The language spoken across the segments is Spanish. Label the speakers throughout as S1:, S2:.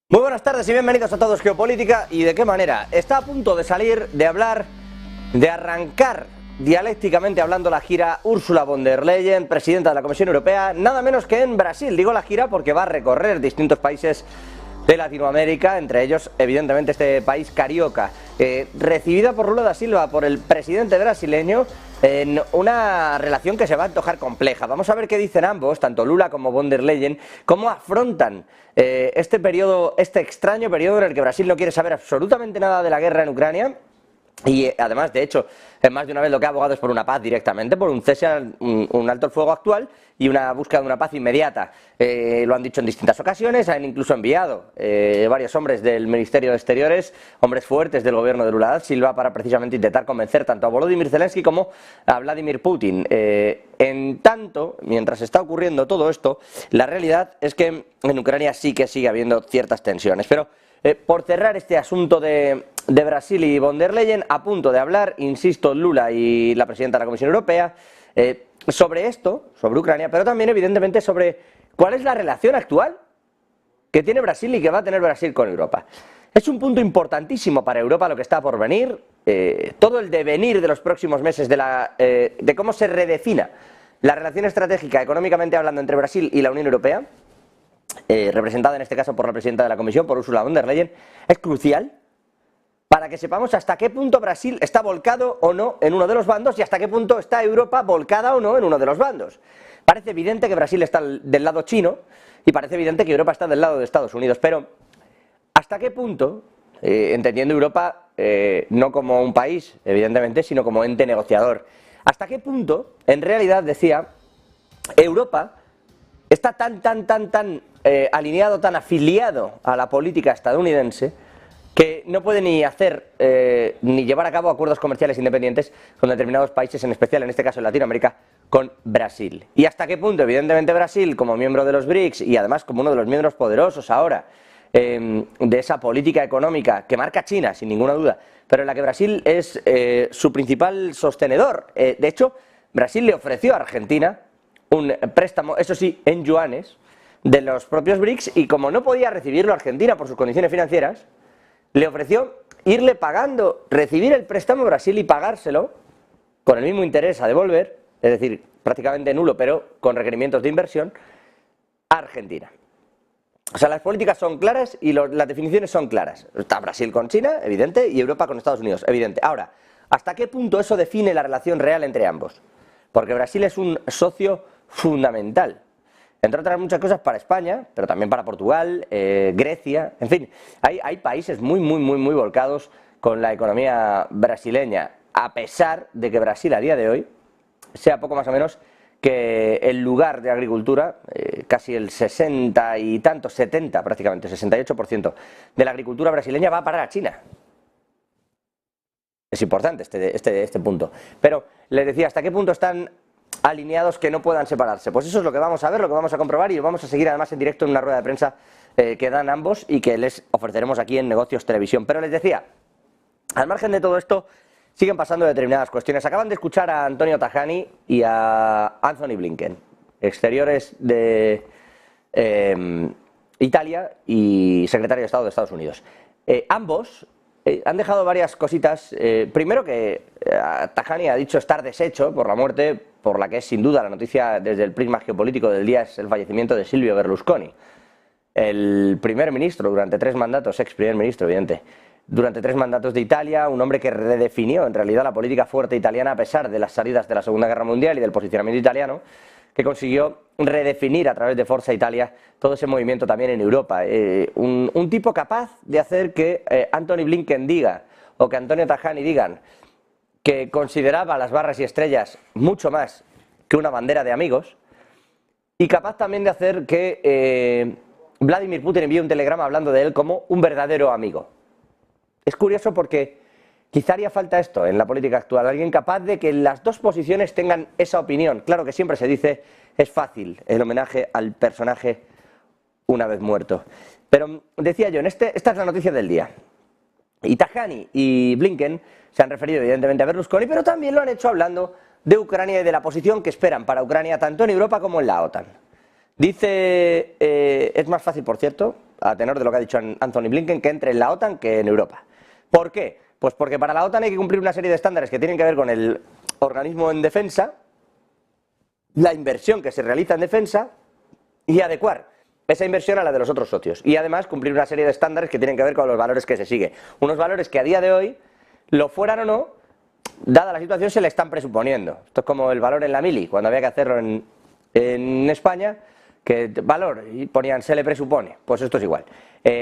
S1: Muy buenas tardes y bienvenidos a Todos Geopolítica. ¿Y de qué manera? Está a punto de salir, de hablar, de arrancar dialécticamente hablando la gira Ursula von der Leyen, presidenta de la Comisión Europea, nada menos que en Brasil. Digo la gira porque va a recorrer distintos países de Latinoamérica, entre ellos evidentemente este país carioca, recibida por Lula da Silva, por el presidente brasileño, en una relación que se va a antojar compleja. Vamos a ver qué dicen ambos, tanto Lula como von der Leyen, cómo afrontan este periodo, este extraño periodo en el que Brasil no quiere saber absolutamente nada de la guerra en Ucrania. Y además, de hecho, más de una vez lo que ha abogado es por una paz directamente, por un cese, un alto el fuego actual y una búsqueda de una paz inmediata. Lo han dicho en distintas ocasiones, han incluso enviado varios hombres del Ministerio de Exteriores, hombres fuertes del gobierno de Lula da Silva, para precisamente intentar convencer tanto a Volodymyr Zelensky como a Vladimir Putin. En tanto, mientras está ocurriendo todo esto, la realidad es que en Ucrania sí que sigue habiendo ciertas tensiones. Pero por cerrar este asunto de Brasil y von der Leyen, a punto de hablar, insisto, Lula y la presidenta de la Comisión Europea, sobre esto, sobre Ucrania, pero también evidentemente sobre cuál es la relación actual que tiene Brasil y que va a tener Brasil con Europa. Es un punto importantísimo para Europa lo que está por venir, todo el devenir de los próximos meses de cómo se redefina la relación estratégica, económicamente hablando, entre Brasil y la Unión Europea, representada en este caso por la presidenta de la Comisión, por Ursula von der Leyen, es crucial para que sepamos hasta qué punto Brasil está volcado o no en uno de los bandos y hasta qué punto está Europa volcada o no en uno de los bandos. Parece evidente que Brasil está del lado chino y parece evidente que Europa está del lado de Estados Unidos, pero ¿hasta qué punto, entendiendo Europa no como un país, evidentemente, sino como ente negociador, hasta qué punto, en realidad, decía, Europa está tan alineado, tan afiliado a la política estadounidense, que no puede ni hacer ni llevar a cabo acuerdos comerciales independientes con determinados países, en especial en este caso en Latinoamérica, con Brasil? Y hasta qué punto, evidentemente, Brasil, como miembro de los BRICS y además como uno de los miembros poderosos ahora de esa política económica que marca China, sin ninguna duda, pero en la que Brasil es su principal sostenedor. De hecho, Brasil le ofreció a Argentina un préstamo, eso sí, en yuanes, de los propios BRICS, y como no podía recibirlo Argentina por sus condiciones financieras, le ofreció irle pagando, recibir el préstamo a Brasil y pagárselo con el mismo interés a devolver, es decir, prácticamente nulo, pero con requerimientos de inversión, a Argentina. O sea, las políticas son claras y las definiciones son claras. Está Brasil con China, evidente, y Europa con Estados Unidos, evidente. Ahora, ¿hasta qué punto eso define la relación real entre ambos? Porque Brasil es un socio fundamental, entre otras muchas cosas, para España, pero también para Portugal, Grecia, en fin, hay países muy volcados con la economía brasileña, a pesar de que Brasil a día de hoy sea poco más o menos que el lugar de agricultura, casi el 60 y tanto, 70 prácticamente, 68% de la agricultura brasileña va a parar a China. Es importante este punto. Pero les decía, ¿hasta qué punto están alineados que no puedan separarse? Pues eso es lo que vamos a ver, lo que vamos a comprobar, y lo vamos a seguir además en directo en una rueda de prensa que dan ambos y que les ofreceremos aquí en Negocios Televisión. Pero les decía, al margen de todo esto, siguen pasando determinadas cuestiones. Acaban de escuchar a Antonio Tajani y a Antony Blinken, exteriores de Italia y secretario de Estado de Estados Unidos. Ambos han dejado varias cositas. Primero, que Tajani ha dicho estar deshecho por la muerte, por la que es sin duda la noticia desde el prisma geopolítico del día, es el fallecimiento de Silvio Berlusconi, el primer ministro durante 3 mandatos, ex primer ministro, evidente, durante 3 mandatos de Italia, un hombre que redefinió en realidad la política fuerte italiana a pesar de las salidas de la Segunda Guerra Mundial y del posicionamiento italiano, que consiguió redefinir a través de Forza Italia todo ese movimiento también en Europa. Un tipo capaz de hacer que Antony Blinken diga, o que Antonio Tajani digan, que consideraba las barras y estrellas mucho más que una bandera de amigos, y capaz también de hacer que Vladimir Putin envíe un telegrama hablando de él como un verdadero amigo. Es curioso porque quizá haría falta esto en la política actual, alguien capaz de que las dos posiciones tengan esa opinión. Claro que siempre se dice, es fácil el homenaje al personaje una vez muerto. Pero decía yo, esta es la noticia del día. Y Tajani y Blinken se han referido evidentemente a Berlusconi, pero también lo han hecho hablando de Ucrania y de la posición que esperan para Ucrania tanto en Europa como en la OTAN. Dice, es más fácil, por cierto, a tenor de lo que ha dicho Anthony Blinken, que entre en la OTAN que en Europa. ¿Por qué? Pues porque para la OTAN hay que cumplir una serie de estándares que tienen que ver con el organismo en defensa, la inversión que se realiza en defensa y adecuar esa inversión a la de los otros socios. Y además cumplir una serie de estándares que tienen que ver con los valores que se sigue. Unos valores que a día de hoy, lo fueran o no, dada la situación, se le están presuponiendo. Esto es como el valor en la mili, cuando había que hacerlo en España, que valor, y ponían se le presupone, pues esto es igual.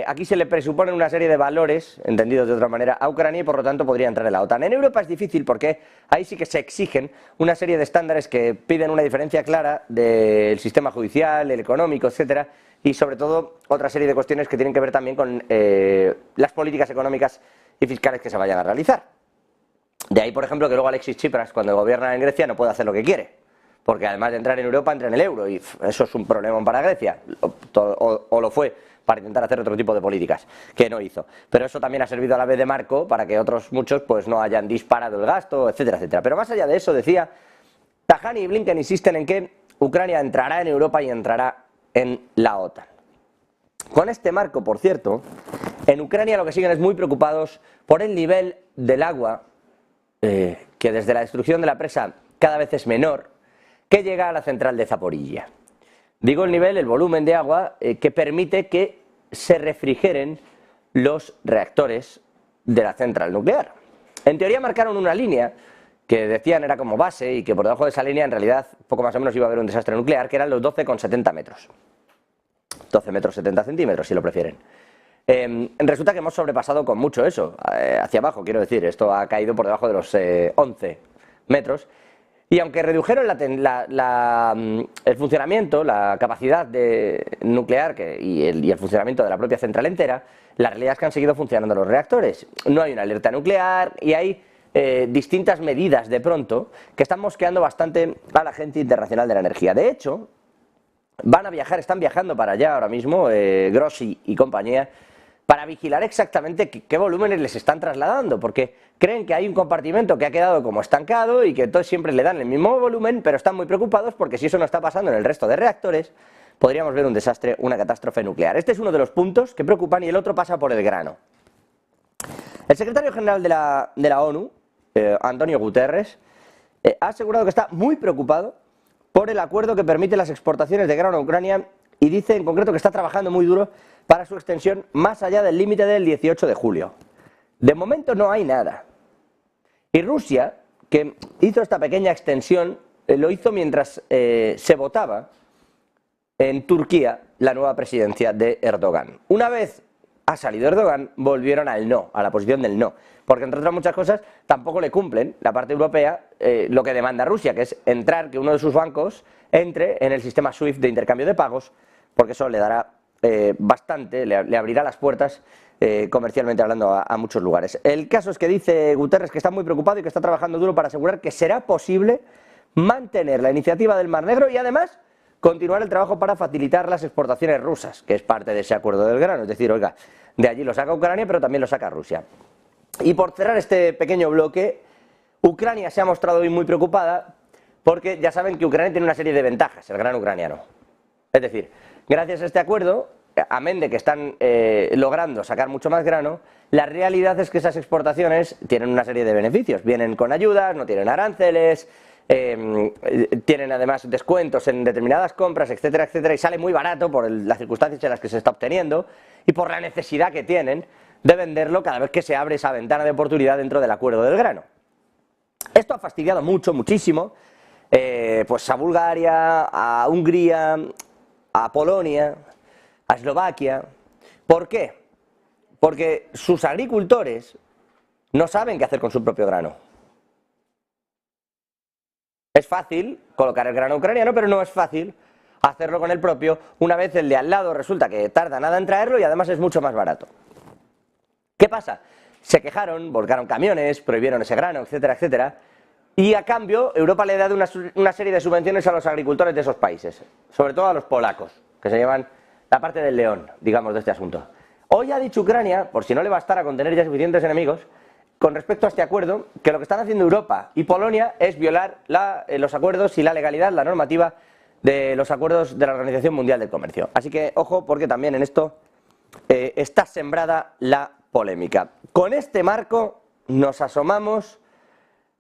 S1: Aquí se le presuponen una serie de valores, entendidos de otra manera, a Ucrania y por lo tanto podría entrar en la OTAN. En Europa es difícil porque ahí sí que se exigen una serie de estándares que piden una diferencia clara del sistema judicial, el económico, etcétera, y sobre todo otra serie de cuestiones que tienen que ver también con las políticas económicas y fiscales que se vayan a realizar. De ahí, por ejemplo, que luego Alexis Tsipras, cuando gobierna en Grecia, no puede hacer lo que quiere, porque además de entrar en Europa, entra en el euro, y eso es un problema para Grecia, o lo fue, para intentar hacer otro tipo de políticas, que no hizo. Pero eso también ha servido a la vez de marco para que otros muchos pues no hayan disparado el gasto, etcétera, etcétera. Pero más allá de eso, decía, Tajani y Blinken insisten en que Ucrania entrará en Europa y entrará en la OTAN. Con este marco, por cierto, en Ucrania lo que siguen es muy preocupados por el nivel del agua, que desde la destrucción de la presa cada vez es menor, que llega a la central de Zaporilla. Digo el nivel, el volumen de agua que permite que se refrigeren los reactores de la central nuclear. En teoría marcaron una línea que decían era como base y que por debajo de esa línea en realidad poco más o menos iba a haber un desastre nuclear, que eran los 12,70 metros. 12 metros 70 centímetros, si lo prefieren. Resulta que hemos sobrepasado con mucho eso, hacia abajo, quiero decir, esto ha caído por debajo de los 11 metros. Y aunque redujeron el funcionamiento, la capacidad nuclear y el funcionamiento de la propia central entera, la realidad es que han seguido funcionando los reactores. No hay una alerta nuclear y hay distintas medidas de pronto que están mosqueando bastante a la Agencia Internacional de la Energía. De hecho, están viajando para allá ahora mismo, Grossi y compañía, para vigilar exactamente qué volúmenes les están trasladando, porque creen que hay un compartimento que ha quedado como estancado y que entonces siempre le dan el mismo volumen, pero están muy preocupados porque si eso no está pasando en el resto de reactores, podríamos ver un desastre, una catástrofe nuclear. Este es uno de los puntos que preocupan y el otro pasa por el grano. El secretario general de la ONU, Antonio Guterres, ha asegurado que está muy preocupado por el acuerdo que permite las exportaciones de grano a Ucrania y dice en concreto que está trabajando muy duro para su extensión más allá del límite del 18 de julio. De momento no hay nada. Y Rusia, que hizo esta pequeña extensión, lo hizo mientras se votaba en Turquía la nueva presidencia de Erdogan. Una vez ha salido Erdogan, volvieron al no, a la posición del no, porque entre otras muchas cosas tampoco le cumplen la parte europea lo que demanda Rusia, que es que uno de sus bancos entre en el sistema SWIFT de intercambio de pagos, porque eso le dará bastante, le abrirá las puertas comercialmente hablando a muchos lugares. El caso es que dice Guterres que está muy preocupado y que está trabajando duro para asegurar que será posible mantener la iniciativa del Mar Negro y además continuar el trabajo para facilitar las exportaciones rusas, que es parte de ese acuerdo del grano, es decir, oiga, de allí lo saca Ucrania pero también lo saca Rusia. Y por cerrar este pequeño bloque, Ucrania se ha mostrado hoy muy preocupada porque ya saben que Ucrania tiene una serie de ventajas, el grano ucraniano. Es decir, gracias a este acuerdo, amén de que están logrando sacar mucho más grano, la realidad es que esas exportaciones tienen una serie de beneficios. Vienen con ayudas, no tienen aranceles, tienen además descuentos en determinadas compras, etcétera, etcétera, y sale muy barato por las circunstancias en las que se está obteniendo y por la necesidad que tienen de venderlo cada vez que se abre esa ventana de oportunidad dentro del acuerdo del grano. Esto ha fastidiado muchísimo, pues a Bulgaria, a Hungría, a Polonia, a Eslovaquia. ¿Por qué? Porque sus agricultores no saben qué hacer con su propio grano. Es fácil colocar el grano ucraniano, pero no es fácil hacerlo con el propio, una vez el de al lado resulta que tarda nada en traerlo y además es mucho más barato. ¿Qué pasa? Se quejaron, volcaron camiones, prohibieron ese grano, etcétera, etcétera, y a cambio Europa le ha dado una serie de subvenciones a los agricultores de esos países, sobre todo a los polacos, que se llevan la parte del león, digamos, de este asunto. Hoy ha dicho Ucrania, por si no le bastara con tener ya suficientes enemigos, con respecto a este acuerdo, que lo que están haciendo Europa y Polonia es violar los acuerdos y la legalidad, la normativa de los acuerdos de la Organización Mundial del Comercio. Así que, ojo, porque también en esto está sembrada la polémica. Con este marco nos asomamos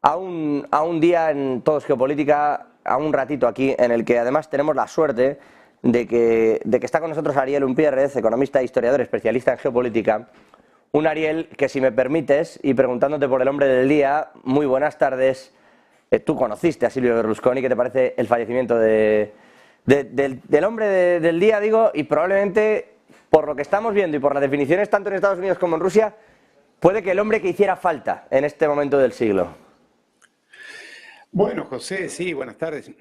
S1: a un día en Todos Geopolítica, a un ratito aquí, en el que además tenemos la suerte de que está con nosotros Ariel Umpierrez, economista e historiador especialista en geopolítica. Un Ariel que, si me permites, y preguntándote por el hombre del día, muy buenas tardes. Tú conociste a Silvio Berlusconi, ¿qué te parece el fallecimiento del hombre del día, digo? Y probablemente, por lo que estamos viendo y por las definiciones tanto en Estados Unidos como en Rusia, puede que el hombre que hiciera falta en este momento del siglo.
S2: Bueno, José, sí, buenas tardes.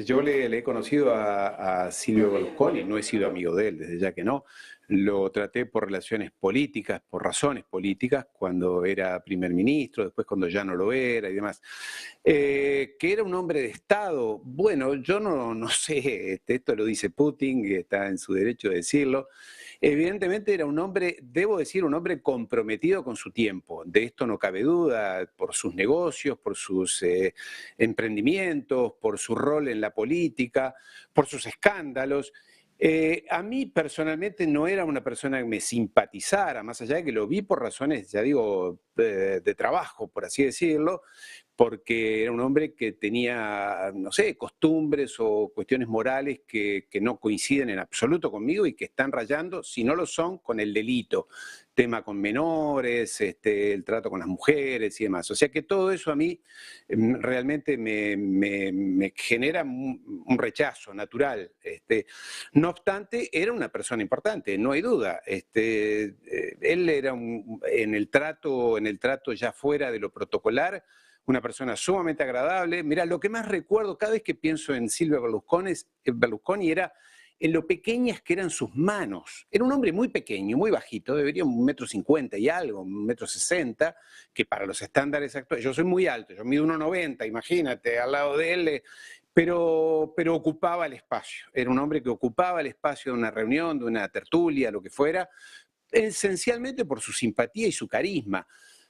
S2: Yo le he conocido a Silvio Berlusconi, no he sido amigo de él, desde ya que no. Lo traté por relaciones políticas, por razones políticas, cuando era primer ministro, después cuando ya no lo era y demás. Que era un hombre de Estado, bueno, yo no sé, esto lo dice Putin, que está en su derecho de decirlo. Evidentemente era un hombre, debo decir, un hombre comprometido con su tiempo. De esto no cabe duda, por sus negocios, por sus emprendimientos, por su rol en la política, por sus escándalos. A mí personalmente no era una persona que me simpatizara, más allá de que lo vi por razones, ya digo, de trabajo, por así decirlo, porque era un hombre que tenía, no sé, costumbres o cuestiones morales que no coinciden en absoluto conmigo y que están rayando, si no lo son, con el delito. Tema con menores, el trato con las mujeres y demás. O sea que todo eso a mí realmente me genera un rechazo natural. No obstante, era una persona importante, no hay duda. Él era en el trato ya fuera de lo protocolar, una persona sumamente agradable. Mira, lo que más recuerdo cada vez que pienso en Silvio Berlusconi era en lo pequeñas que eran sus manos. Era un hombre muy pequeño, muy bajito, debería 1,50 m y algo, 1,60 m, que para los estándares actuales, yo soy muy alto, yo mido 1,90 m, imagínate, al lado de él, pero ocupaba el espacio. Era un hombre que ocupaba el espacio de una reunión, de una tertulia, lo que fuera, esencialmente por su simpatía y su carisma.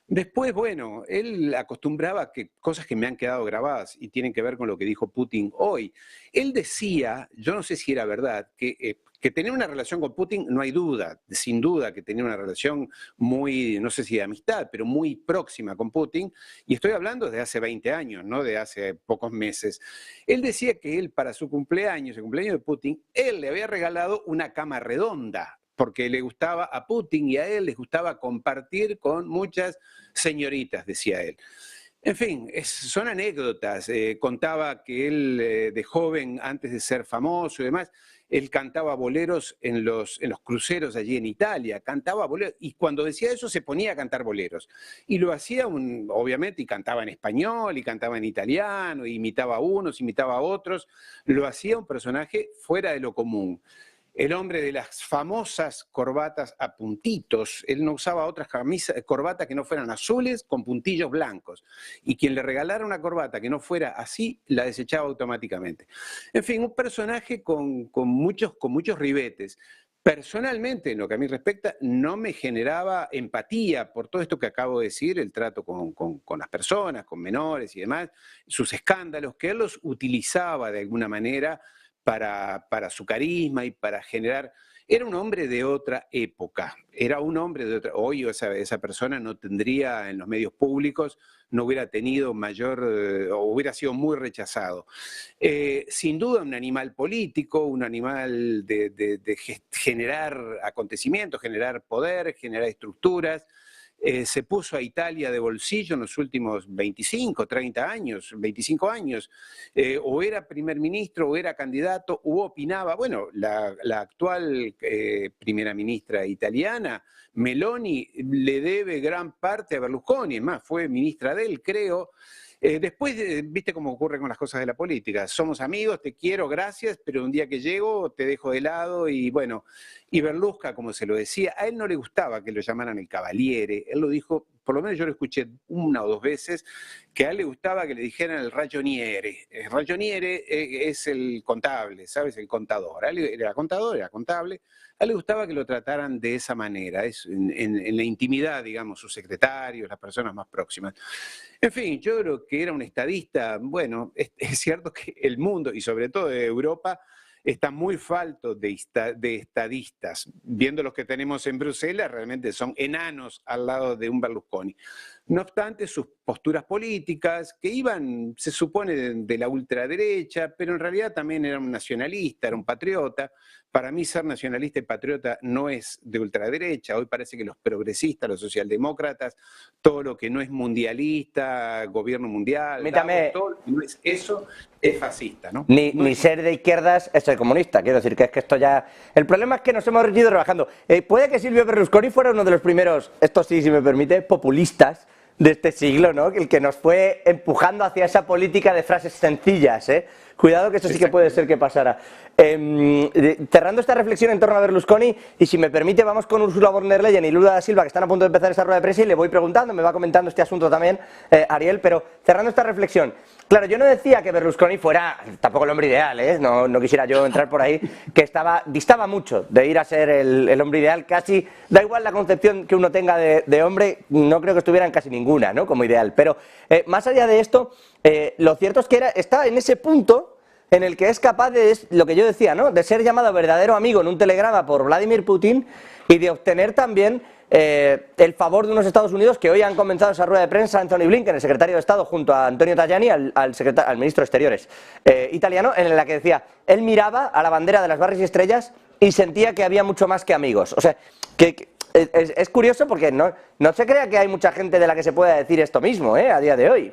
S2: Después, bueno, él acostumbraba a que cosas que me han quedado grabadas y tienen que ver con lo que dijo Putin hoy. Él decía, yo no sé si era verdad, que tenía una relación con Putin, no hay duda, sin duda que tenía una relación muy, no sé si de amistad, pero muy próxima con Putin, y estoy hablando de hace 20 años, no de hace pocos meses. Él decía que él, para su cumpleaños, el cumpleaños de Putin, él le había regalado una cama redonda, porque le gustaba a Putin y a él les gustaba compartir con muchas señoritas, decía él. En fin, son anécdotas. Contaba que él, de joven, antes de ser famoso y demás, él cantaba boleros en los cruceros allí en Italia, cantaba boleros, y cuando decía eso se ponía a cantar boleros. Y lo hacía, obviamente, y cantaba en español, y cantaba en italiano, y imitaba a unos, imitaba a otros. Lo hacía un personaje fuera de lo común. El hombre de las famosas corbatas a puntitos. Él no usaba otras corbatas que no fueran azules con puntillos blancos. Y quien le regalara una corbata que no fuera así, la desechaba automáticamente. En fin, un personaje con muchos ribetes. Personalmente, en lo que a mí respecta, no me generaba empatía por todo esto que acabo de decir, el trato con las personas, con menores y demás, sus escándalos, que él los utilizaba de alguna manera para su carisma y para generar. Era un hombre de otra época, era un hombre de otra. Hoy esa persona no tendría en los medios públicos, no hubiera tenido mayor, o hubiera sido muy rechazado. Sin duda un animal político, un animal de generar acontecimientos, generar poder, generar estructuras. Se puso a Italia de bolsillo en los últimos 25, 30 años, 25 años, o era primer ministro, o era candidato, o opinaba. Bueno, la actual primera ministra italiana, Meloni, le debe gran parte a Berlusconi, es más, fue ministra de él, creo. Después, viste cómo ocurre con las cosas de la política. Somos amigos, te quiero, gracias, pero un día que llego te dejo de lado y bueno, y Berlusca, como se lo decía, a él no le gustaba que lo llamaran el Cavaliere. Él lo dijo, por lo menos yo lo escuché una o dos veces, que a él le gustaba que le dijeran el ragioniere. El ragioniere es el contable, ¿sabes? El contador. A él era contador, era contable. A él le gustaba que lo trataran de esa manera, en la intimidad, digamos, sus secretarios, las personas más próximas. En fin, yo creo que era un estadista. Bueno, es cierto que el mundo, y sobre todo Europa, está muy falto de estadistas. Viendo los que tenemos en Bruselas, realmente son enanos al lado de un Berlusconi. No obstante, sus posturas políticas, que iban, se supone, de la ultraderecha, pero en realidad también era un nacionalista, era un patriota. Para mí ser nacionalista y patriota no es de ultraderecha. Hoy parece que los progresistas, los socialdemócratas, todo lo que no es mundialista, gobierno mundial, todo lo que no es eso, es fascista, ¿no?
S1: Ni ser de izquierdas es ser comunista. Quiero decir que es que esto ya... El problema es que nos hemos ido rebajando. Puede que Silvio Berlusconi fuera uno de los primeros, esto sí, si me permite, populistas de este siglo, ¿no? El que nos fue empujando hacia esa política de frases sencillas, ¿eh? Cuidado que eso sí que puede ser que pasara. Cerrando esta reflexión en torno a Berlusconi, y si me permite, vamos con Ursula von der Leyen y Lula da Silva, que están a punto de empezar esta rueda de prensa, y le voy preguntando, me va comentando este asunto también, Ariel, pero cerrando esta reflexión, claro, yo no decía que Berlusconi fuera tampoco el hombre ideal, ¿eh? No quisiera yo entrar por ahí, que distaba mucho de ir a ser el hombre ideal, casi, da igual la concepción que uno tenga de hombre, no creo que estuviera en casi ninguna, ¿no? Como ideal, pero más allá de esto, lo cierto es que está en ese punto en el que es capaz de, lo que yo decía, ¿no? De ser llamado verdadero amigo en un telegrama por Vladimir Putin y de obtener también el favor de unos Estados Unidos que hoy han comenzado esa rueda de prensa, Anthony Blinken, el secretario de Estado, junto a Antonio Tajani, al ministro de Exteriores italiano, en la que decía, él miraba a la bandera de las barras y estrellas y sentía que había mucho más que amigos. O sea, que es curioso porque no se crea que hay mucha gente de la que se pueda decir esto mismo, a día de hoy.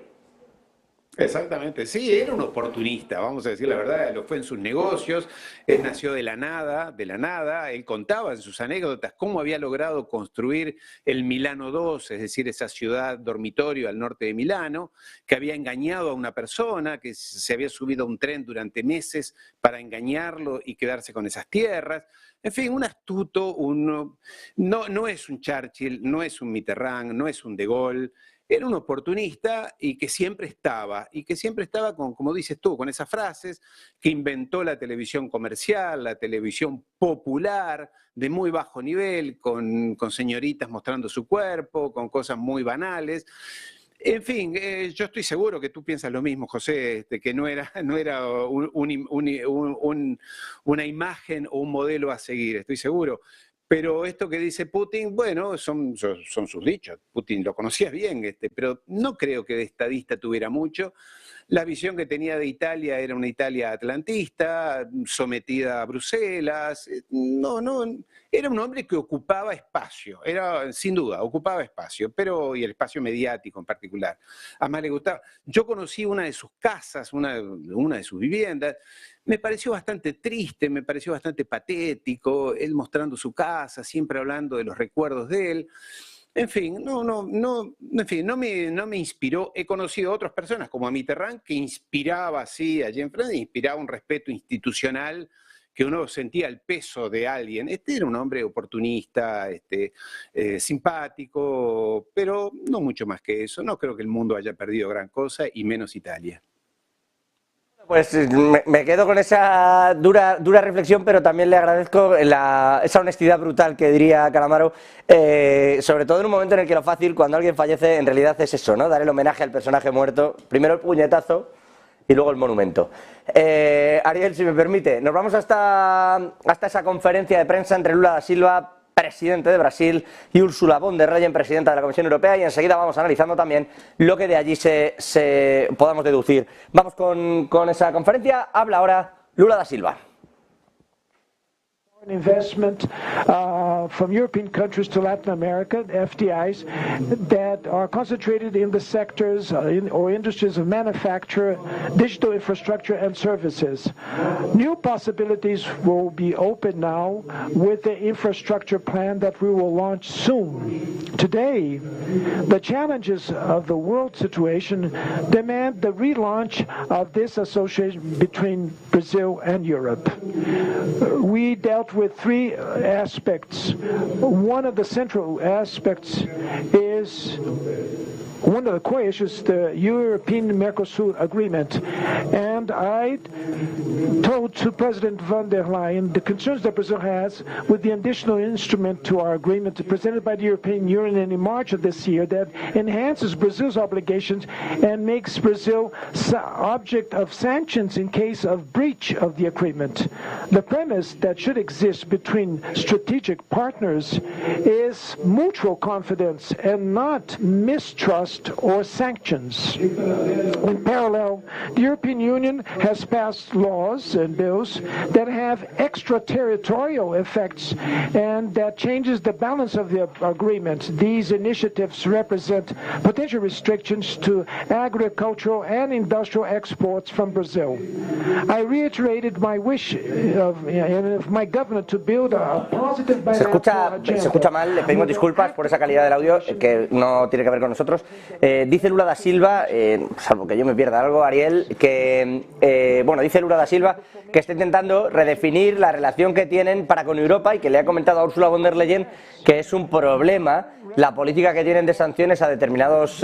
S2: Exactamente, sí, era un oportunista, vamos a decir la verdad, lo fue en sus negocios, él nació de la nada, él contaba en sus anécdotas cómo había logrado construir el Milano II, es decir, esa ciudad dormitorio al norte de Milano, que había engañado a una persona, que se había subido a un tren durante meses para engañarlo y quedarse con esas tierras. En fin, un astuto, no es un Churchill, no es un Mitterrand, no es un De Gaulle. Era un oportunista y que siempre estaba con, como dices tú, con esas frases que inventó la televisión comercial, la televisión popular, de muy bajo nivel, con señoritas mostrando su cuerpo, con cosas muy banales. En fin, yo estoy seguro que tú piensas lo mismo, José, que no era una imagen o un modelo a seguir, estoy seguro. Pero esto que dice Putin, bueno, son sus dichos. Putin lo conocía bien, pero no creo que de estadista tuviera mucho. La visión que tenía de Italia era una Italia atlantista, sometida a Bruselas. Era un hombre que ocupaba espacio, sin duda, ocupaba espacio, y el espacio mediático en particular. Además le gustaba. Yo conocí una de sus casas, una de sus viviendas. Me pareció bastante triste, me pareció bastante patético, él mostrando su casa, siempre hablando de los recuerdos de él. En fin, no me inspiró. He conocido a otras personas, como a Mitterrand, que inspiraba así allí en Francia, inspiraba un respeto institucional, que uno sentía el peso de alguien. Era un hombre oportunista, simpático, pero no mucho más que eso. No creo que el mundo haya perdido gran cosa, y menos Italia.
S1: Pues me quedo con esa dura reflexión, pero también le agradezco esa honestidad brutal que diría Calamaro, sobre todo en un momento en el que lo fácil, cuando alguien fallece, en realidad es eso, ¿no? Dar el homenaje al personaje muerto, primero el puñetazo y luego el monumento. Ariel, si me permite, nos vamos hasta esa conferencia de prensa entre Lula da Silva, presidente de Brasil, y Ursula von der Leyen, presidenta de la Comisión Europea, y enseguida vamos analizando también lo que de allí se podamos deducir. Vamos con esa conferencia. Habla ahora Lula da Silva.
S3: Investment from European countries to Latin America, FDIs, that are concentrated in the sectors or industries of manufacture, digital infrastructure and services. New possibilities will be open now with the infrastructure plan that we will launch soon. Today, the challenges of the world situation demand the relaunch of this association between Brazil and Europe. We dealt with three aspects. One of the central aspects is one of the core issues, the European-Mercosur agreement. And I told to President von der Leyen the concerns that Brazil has with the additional instrument to our agreement presented by the European Union in March of this year that enhances Brazil's obligations and makes Brazil object of sanctions in case of breach of the agreement. The premise that should exist between strategic partners is mutual confidence and not mistrust or sanctions. In parallel, the European Union has passed laws and bills that have extraterritorial effects and that changes the balance of the agreement. These initiatives represent potential restrictions to agricultural and industrial exports from Brazil. I reiterated my wish of my government to build a positive bilateral agenda.
S1: Se escucha mal, le pedimos disculpas por esa calidad del audio que no tiene que ver con nosotros. Dice Lula da Silva, salvo que yo me pierda algo, Ariel, que dice Lula da Silva que está intentando redefinir la relación que tienen para con Europa y que le ha comentado a Ursula von der Leyen que es un problema la política que tienen de sanciones a determinados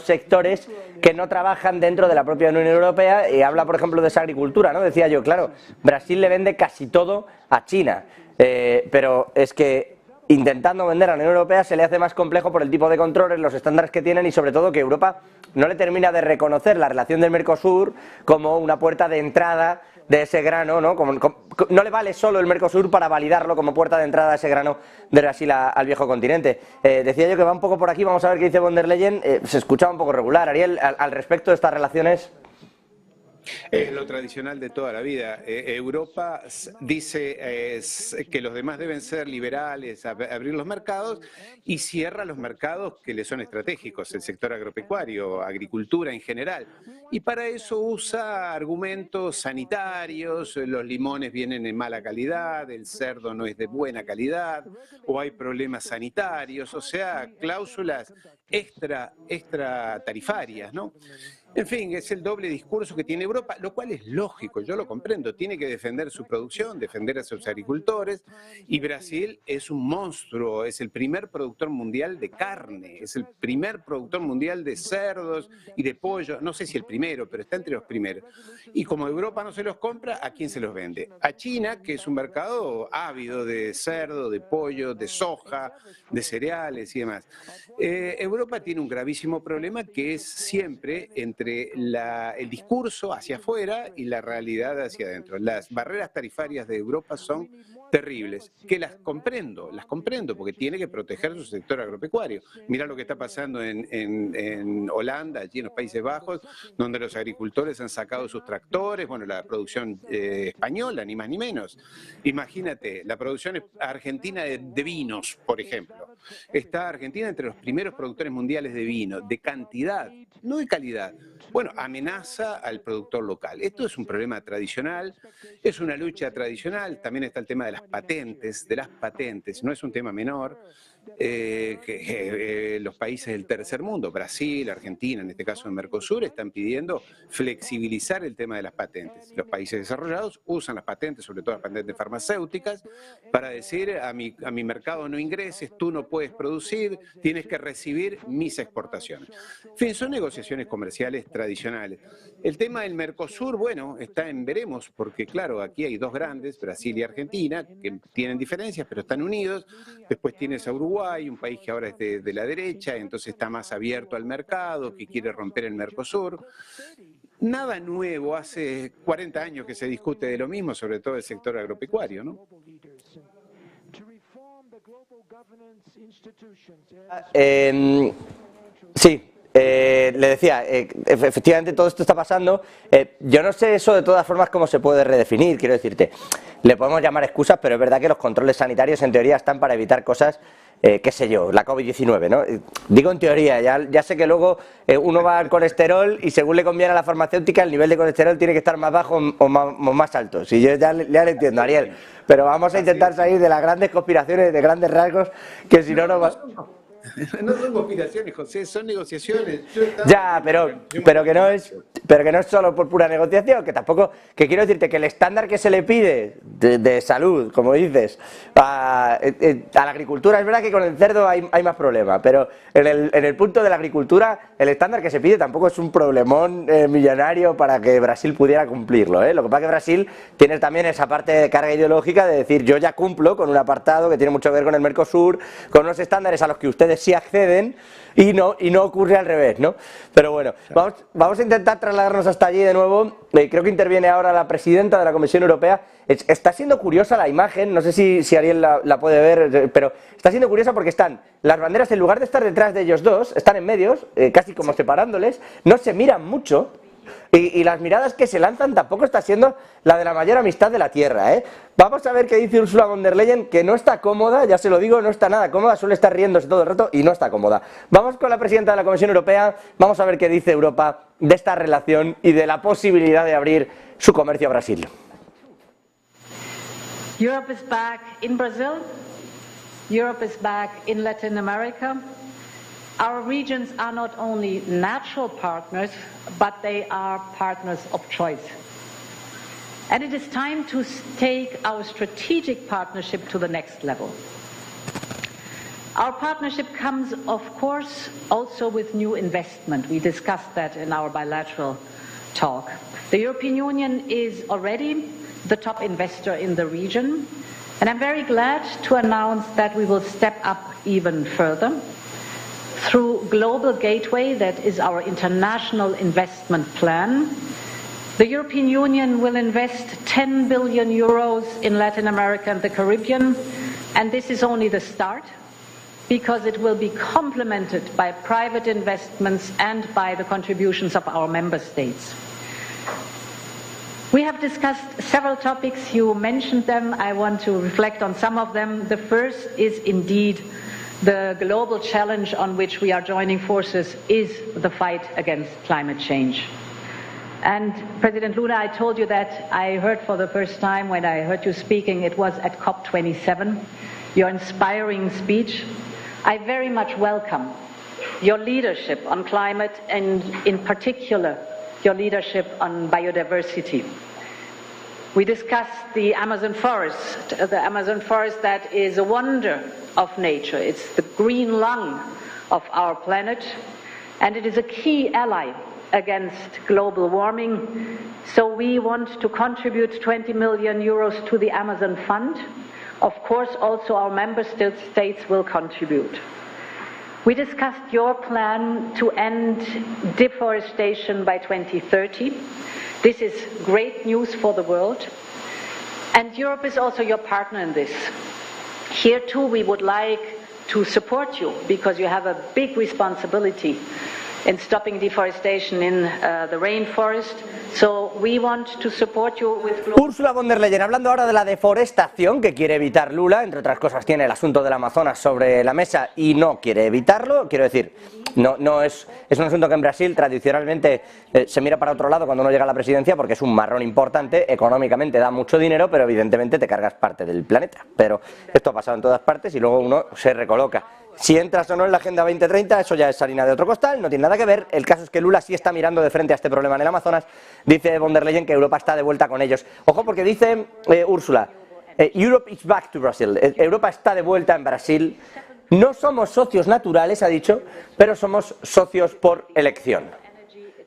S1: sectores que no trabajan dentro de la propia Unión Europea, y habla por ejemplo de esa agricultura, ¿no? Decía yo, claro, Brasil le vende casi todo a China, pero es que intentando vender a la Unión Europea se le hace más complejo por el tipo de controles, los estándares que tienen y sobre todo que Europa no le termina de reconocer la relación del Mercosur como una puerta de entrada de ese grano, ¿no? No le vale solo el Mercosur para validarlo como puerta de entrada a ese grano de Brasil al viejo continente. Decía yo que va un poco por aquí, vamos a ver qué dice von der Leyen. Se escuchaba un poco regular, Ariel, al respecto de estas relaciones.
S2: Es lo tradicional de toda la vida. Europa dice que los demás deben ser liberales, abrir los mercados, y cierra los mercados que le son estratégicos, el sector agropecuario, agricultura en general. Y para eso usa argumentos sanitarios, los limones vienen en mala calidad, el cerdo no es de buena calidad, o hay problemas sanitarios, o sea, cláusulas extra tarifarias, ¿no? En fin, es el doble discurso que tiene Europa, lo cual es lógico, yo lo comprendo, tiene que defender su producción, defender a sus agricultores, y Brasil es un monstruo, es el primer productor mundial de carne, es el primer productor mundial de cerdos y de pollo, no sé si el primero, pero está entre los primeros. Y como Europa no se los compra, ¿a quién se los vende? A China, que es un mercado ávido de cerdo, de pollo, de soja, de cereales y demás. Europa tiene un gravísimo problema que es siempre entre el discurso hacia afuera y la realidad hacia adentro. Las barreras tarifarias de Europa son terribles, que las comprendo porque tiene que proteger su sector agropecuario. Mirá lo que está pasando en Holanda, allí en los Países Bajos, donde los agricultores han sacado sus tractores, bueno, la producción española, ni más ni menos. Imagínate, la producción argentina de vinos, por ejemplo. Está Argentina entre los primeros productores mundiales de vino, de cantidad, no de calidad. Bueno, amenaza al productor local. Esto es un problema tradicional, es una lucha tradicional, también está el tema de las patentes, no es un tema menor. Los países del tercer mundo, Brasil, Argentina, en este caso el Mercosur, están pidiendo flexibilizar el tema de las patentes. Los países desarrollados usan las patentes, sobre todo las patentes farmacéuticas, para decir a mi mercado no ingreses, tú no puedes producir, tienes que recibir mis exportaciones. En fin, son negociaciones comerciales tradicionales. El tema del Mercosur, bueno, está en veremos, porque claro, aquí hay dos grandes, Brasil y Argentina, que tienen diferencias, pero están unidos. Después tienes a Uruguay, un país que ahora es de la derecha, entonces está más abierto al mercado, que quiere romper el Mercosur. Nada nuevo, hace 40 años que se discute de lo mismo, sobre todo el sector agropecuario, ¿no?
S1: Sí. Le decía, efectivamente todo esto está pasando. Yo no sé eso de todas formas cómo se puede redefinir, quiero decirte. Le podemos llamar excusas, pero es verdad que los controles sanitarios en teoría están para evitar cosas, qué sé yo, la COVID-19, ¿no? Digo en teoría, ya sé que luego uno va al colesterol y según le conviene a la farmacéutica el nivel de colesterol tiene que estar más bajo o más alto. Si yo ya le entiendo, Ariel, pero vamos a intentar salir de las grandes conspiraciones, de grandes rasgos, que si no nos va...
S2: No son conspiraciones, José, son negociaciones.
S1: Ya, pero que no es solo por pura negociación, que tampoco, que quiero decirte que el estándar que se le pide de salud, como dices, a la agricultura, es verdad que con el cerdo hay más problema, pero en el punto de la agricultura, el estándar que se pide tampoco es un problemón millonario para que Brasil pudiera cumplirlo, ¿eh? Lo que pasa es que Brasil tiene también esa parte de carga ideológica de decir, yo ya cumplo con un apartado que tiene mucho que ver con el Mercosur, con unos estándares a los que ustedes sí acceden y no ocurre al revés, ¿no? Pero bueno, vamos a intentar trasladarnos hasta allí de nuevo. Creo que interviene ahora la presidenta de la Comisión Europea. Está siendo curiosa la imagen, no sé si Ariel la puede ver, pero está siendo curiosa porque están las banderas, en lugar de estar detrás de ellos dos, están en medios, casi como separándoles, no se miran mucho. Y las miradas que se lanzan tampoco está siendo la de la mayor amistad de la Tierra, ¿eh? Vamos a ver qué dice Ursula von der Leyen, que no está cómoda, ya se lo digo, no está nada cómoda, suele estar riéndose todo el rato y no está cómoda. Vamos con la presidenta de la Comisión Europea, vamos a ver qué dice Europa de esta relación y de la posibilidad de abrir su comercio a Brasil.
S4: Europe is back in Brazil. Europe is back in Latin America. Our regions are not only natural partners, but they are partners of choice. And it is time to take our strategic partnership to the next level. Our partnership comes, of course, also with new investment. We discussed that in our bilateral talk. The European Union is already the top investor in the region, and I'm very glad to announce that we will step up even further. Through Global Gateway, that is our international investment plan, the European Union will invest 10 billion euros in Latin America and the Caribbean, and this is only the start, because it will be complemented by private investments and by the contributions of our member states. We have discussed several topics. You mentioned them. I want to reflect on some of them. The first is indeed the global challenge on which we are joining forces is the fight against climate change. And President Lula, I told you that I heard for the first time when I heard you speaking, it was at COP27, your inspiring speech. I very much welcome your leadership on climate and in particular your leadership on biodiversity. We discussed the Amazon forest that is a wonder of nature. It's the green lung of our planet, and it is a key ally against global warming. So we want to contribute 20 million euros to the Amazon Fund. Of course, also our member states will contribute. We discussed your plan to end deforestation by 2030. This is great news for the world. And Europe is also your partner in this. Here too we would like to support you because you have a big responsibility in stopping deforestation in the rainforest. So we want to support you with
S1: Ursula von der Leyen, hablando ahora de la deforestación que quiere evitar Lula, entre otras cosas tiene el asunto del Amazonas sobre la mesa y no quiere evitarlo, quiero decir, no es un asunto que en Brasil tradicionalmente se mira para otro lado cuando uno llega a la presidencia porque es un marrón importante, económicamente da mucho dinero, pero evidentemente te cargas parte del planeta, pero esto ha pasado en todas partes y luego uno se recoloca. Si entras o no en la Agenda 2030, eso ya es harina de otro costal, no tiene nada que ver. El caso es que Lula sí está mirando de frente a este problema en el Amazonas. Dice von der Leyen que Europa está de vuelta con ellos. Ojo, porque dice Úrsula, Europe is back to Brazil. Europa está de vuelta en Brasil. No somos socios naturales, ha dicho, pero somos socios por elección.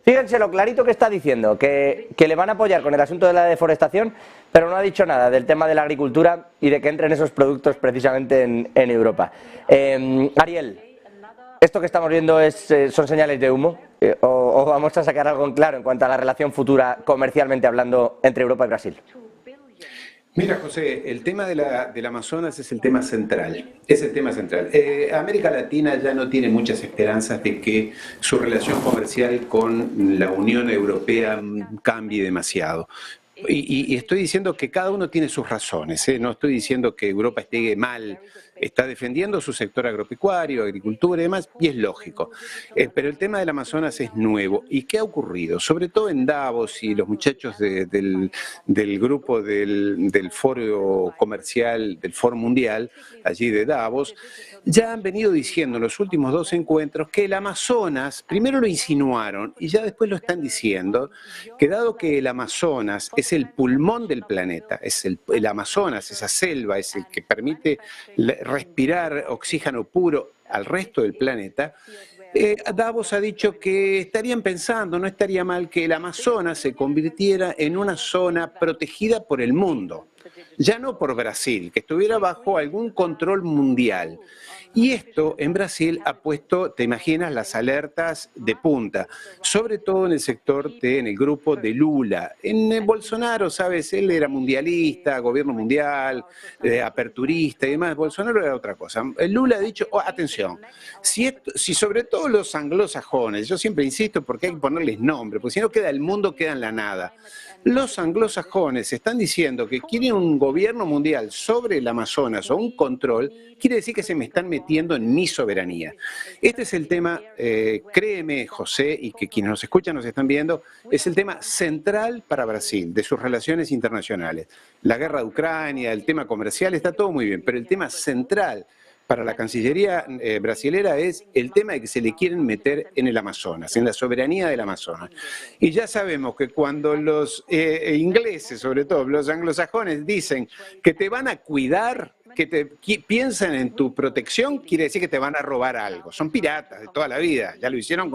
S1: Fíjense lo clarito que está diciendo, que le van a apoyar con el asunto de la deforestación, pero no ha dicho nada del tema de la agricultura y de que entren esos productos precisamente en Europa. Ariel, ¿esto que estamos viendo son señales de humo? ¿O vamos a sacar algo en claro en cuanto a la relación futura, comercialmente hablando, entre Europa y Brasil?
S2: Mira, José, el tema del Amazonas es el tema central, América Latina ya no tiene muchas esperanzas de que su relación comercial con la Unión Europea cambie demasiado. Y estoy diciendo que cada uno tiene sus razones, ¿eh? No estoy diciendo que Europa esté mal está defendiendo su sector agropecuario, agricultura y demás, y es lógico. Pero el tema del Amazonas es nuevo. ¿Y qué ha ocurrido? Sobre todo en Davos y los muchachos del grupo del foro comercial, del foro mundial, allí de Davos, ya han venido diciendo en los últimos 2 encuentros que el Amazonas, primero lo insinuaron y ya después lo están diciendo, que dado que el Amazonas es el pulmón del planeta, es el Amazonas, esa selva, es el que permite respirar oxígeno puro al resto del planeta, Davos ha dicho que estarían pensando, no estaría mal que el Amazonas se convirtiera en una zona protegida por el mundo, ya no por Brasil, que estuviera bajo algún control mundial. Y esto en Brasil ha puesto, te imaginas, las alertas de punta, sobre todo en el sector, en el grupo de Lula. En Bolsonaro, sabes, él era mundialista, gobierno mundial, aperturista y demás. Bolsonaro era otra cosa. Lula ha dicho, atención, si sobre todo los anglosajones, yo siempre insisto porque hay que ponerles nombre, porque si no queda el mundo, queda en la nada. Los anglosajones están diciendo que quieren un gobierno mundial sobre el Amazonas o un control, quiere decir que se me están metiendo en mi soberanía. Este es el tema, créeme, José, y que quienes nos escuchan nos están viendo, es el tema central para Brasil, de sus relaciones internacionales. La guerra de Ucrania, el tema comercial, está todo muy bien, pero el tema central para la Cancillería brasilera es el tema de que se le quieren meter en el Amazonas, en la soberanía del Amazonas. Y ya sabemos que cuando los ingleses, sobre todo los anglosajones, dicen que te van a cuidar, que piensan en tu protección, quiere decir que te van a robar algo. Son piratas de toda la vida, ya lo hicieron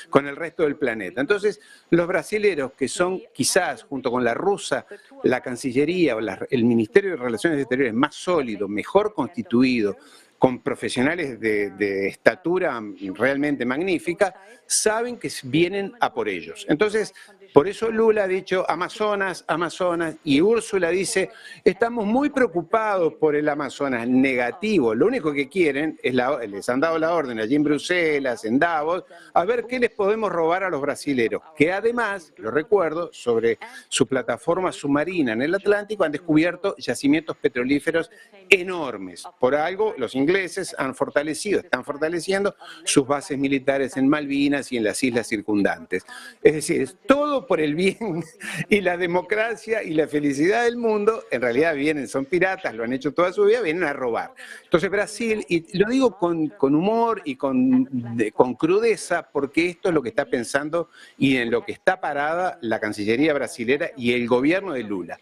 S2: con el resto del planeta. Entonces, los brasileros, que son quizás, junto con la rusa, la Cancillería o el Ministerio de Relaciones Exteriores más sólido, mejor constituido, con profesionales de estatura realmente magnífica, saben que vienen a por ellos. Entonces, por eso Lula ha dicho Amazonas, Amazonas, y Úrsula dice, estamos muy preocupados por el Amazonas, negativo. Lo único que quieren, les han dado la orden allí en Bruselas, en Davos, a ver qué les podemos robar a los brasileros, que además, lo recuerdo, sobre su plataforma submarina en el Atlántico han descubierto yacimientos petrolíferos enormes. Por algo, los ingleses están fortaleciendo sus bases militares en Malvinas y en las islas circundantes. Es decir, es todo por el bien y la democracia y la felicidad del mundo. En realidad son piratas, lo han hecho toda su vida, vienen a robar. Entonces Brasil, y lo digo con humor y con crudeza, porque esto es lo que está pensando y en lo que está parada la Cancillería brasilera y el gobierno de Lula.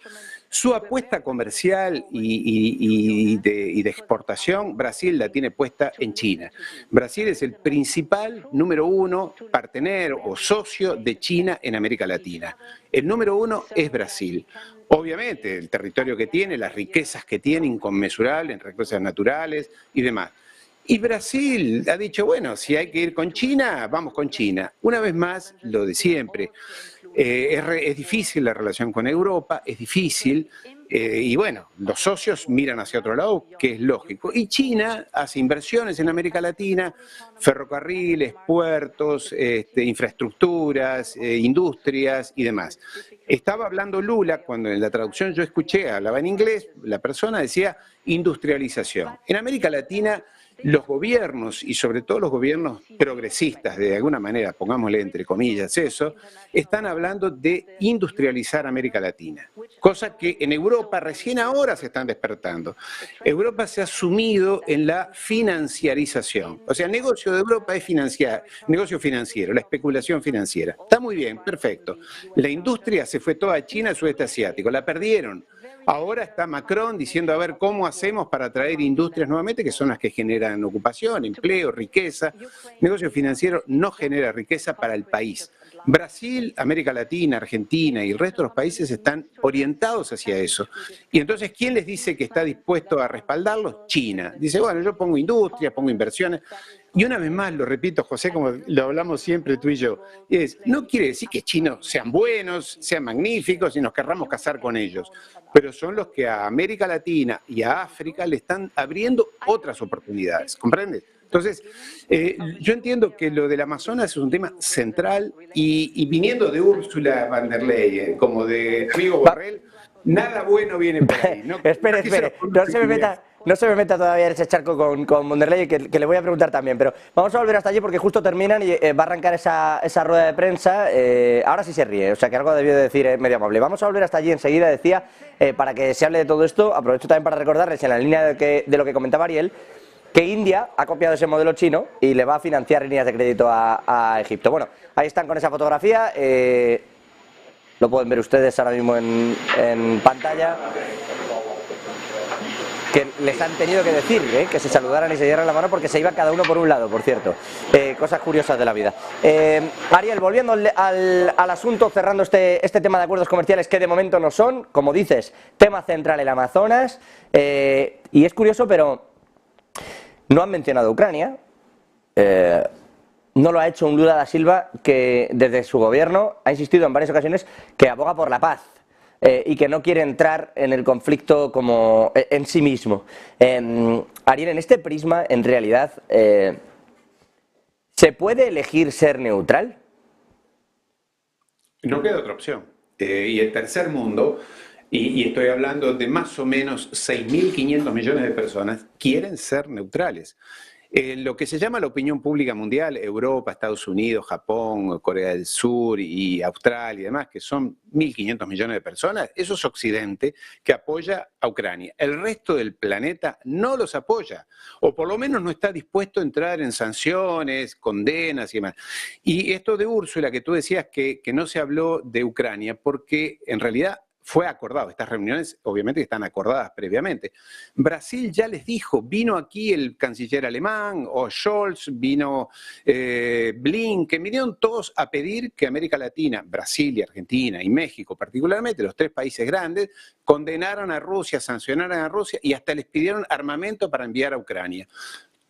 S2: Su apuesta comercial y de exportación, Brasil la tiene puesta en China. Brasil es el principal, número 1, partener o socio de China en América Latina. El número 1 es Brasil. Obviamente, el territorio que tiene, las riquezas que tiene, inconmensurables en recursos naturales y demás. Y Brasil ha dicho, bueno, si hay que ir con China, vamos con China. Una vez más, lo de siempre. Es difícil la relación con Europa, es difícil, y bueno, los socios miran hacia otro lado, que es lógico. Y China hace inversiones en América Latina, ferrocarriles, puertos, infraestructuras, industrias y demás. Estaba hablando Lula, cuando en la traducción yo escuché, hablaba en inglés, la persona decía industrialización. En América Latina, los gobiernos, y sobre todo los gobiernos progresistas, de alguna manera, pongámosle entre comillas eso, están hablando de industrializar América Latina, cosa que en Europa recién ahora se están despertando. Europa se ha sumido en la financiarización, o sea, el negocio de Europa es negocio financiero, la especulación financiera. Está muy bien, perfecto. La industria se fue toda a China, al sudeste asiático, la perdieron. Ahora está Macron diciendo a ver cómo hacemos para atraer industrias nuevamente, que son las que generan ocupación, empleo, riqueza. Negocio financiero no genera riqueza para el país. Brasil, América Latina, Argentina y el resto de los países están orientados hacia eso. Y entonces, ¿quién les dice que está dispuesto a respaldarlos? China. Dice, bueno, yo pongo industria, pongo inversiones. Y una vez más, lo repito, José, como lo hablamos siempre tú y yo, no quiere decir que chinos sean buenos, sean magníficos y nos querramos casar con ellos, pero son los que a América Latina y a África le están abriendo otras oportunidades, ¿comprendes? Entonces, yo entiendo que lo del Amazonas es un tema central y viniendo de Úrsula von der Leyen, como de amigo Borrell, nada bueno viene por ahí.
S1: Espere, no se me meta. no se me meta todavía en ese charco con von der Leyen, que le voy a preguntar también, pero vamos a volver hasta allí porque justo terminan y va a arrancar esa rueda de prensa. Ahora sí se ríe, o sea que algo debió de decir medio amable. Vamos a volver hasta allí enseguida, decía, para que se hable de todo esto. Aprovecho también para recordarles, en la línea de lo que comentaba Ariel, que India ha copiado ese modelo chino y le va a financiar líneas de crédito a Egipto. Bueno, ahí están con esa fotografía, lo pueden ver ustedes ahora mismo en pantalla, que les han tenido que decir que se saludaran y se dieran la mano porque se iban cada uno por un lado, por cierto. Cosas curiosas de la vida. Ariel, volviendo al asunto, cerrando este tema de acuerdos comerciales que de momento no son, como dices, tema central el Amazonas, y es curioso, pero no han mencionado Ucrania, no lo ha hecho un Lula da Silva que desde su gobierno ha insistido en varias ocasiones que aboga por la paz. Y que no quiere entrar en el conflicto como en sí mismo. Ariel, en este prisma, en realidad, ¿se puede elegir ser neutral?
S2: No queda otra opción. Y el tercer mundo, y estoy hablando de más o menos 6.500 millones de personas, quieren ser neutrales. Lo que se llama la opinión pública mundial, Europa, Estados Unidos, Japón, Corea del Sur y Australia y demás, que son 1.500 millones de personas, eso es Occidente que apoya a Ucrania. El resto del planeta no los apoya, o por lo menos no está dispuesto a entrar en sanciones, condenas y demás. Y esto de Úrsula, que tú decías que no se habló de Ucrania, porque en realidad fue acordado, estas reuniones obviamente están acordadas previamente. Brasil ya les dijo, vino aquí el canciller alemán, o Scholz, vino Blinken, vinieron todos a pedir que América Latina, Brasil y Argentina y México particularmente, los tres países grandes, condenaron a Rusia, sancionaron a Rusia y hasta les pidieron armamento para enviar a Ucrania.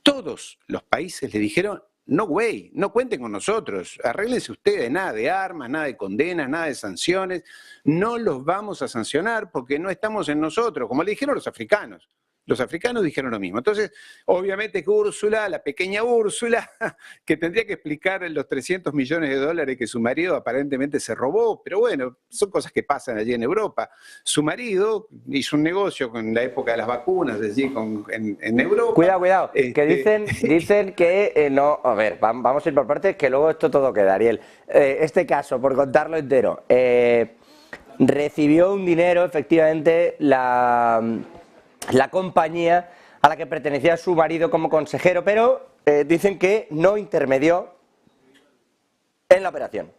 S2: Todos los países le dijeron, no güey, no cuenten con nosotros, arréglense ustedes, nada de armas, nada de condenas, nada de sanciones, no los vamos a sancionar porque no estamos en nosotros, como le dijeron los africanos. Los africanos dijeron lo mismo. Entonces, obviamente que Úrsula, la pequeña Úrsula, que tendría que explicar los 300 millones de dólares que su marido aparentemente se robó, pero bueno, son cosas que pasan allí en Europa. Su marido hizo un negocio en la época de las vacunas, allí en Europa.
S1: Cuidado, que dicen que no, a ver, vamos a ir por partes, que luego esto todo queda, Ariel. Este caso, por contarlo entero, recibió un dinero, efectivamente, la compañía a la que pertenecía su marido como consejero, pero dicen que no intermedió en la operación.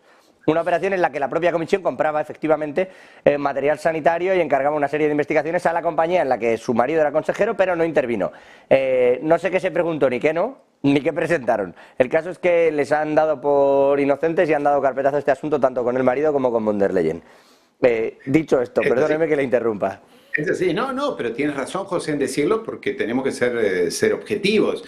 S1: Una operación en la que la propia comisión compraba efectivamente material sanitario y encargaba una serie de investigaciones a la compañía en la que su marido era consejero, pero no intervino. No sé qué se preguntó ni qué no, ni qué presentaron. El caso es que les han dado por inocentes y han dado carpetazo a este asunto tanto con el marido como con von der Leyen. Dicho esto, perdóneme que le interrumpa.
S2: Es así, no, pero tienes razón, José, en decirlo porque tenemos que ser objetivos.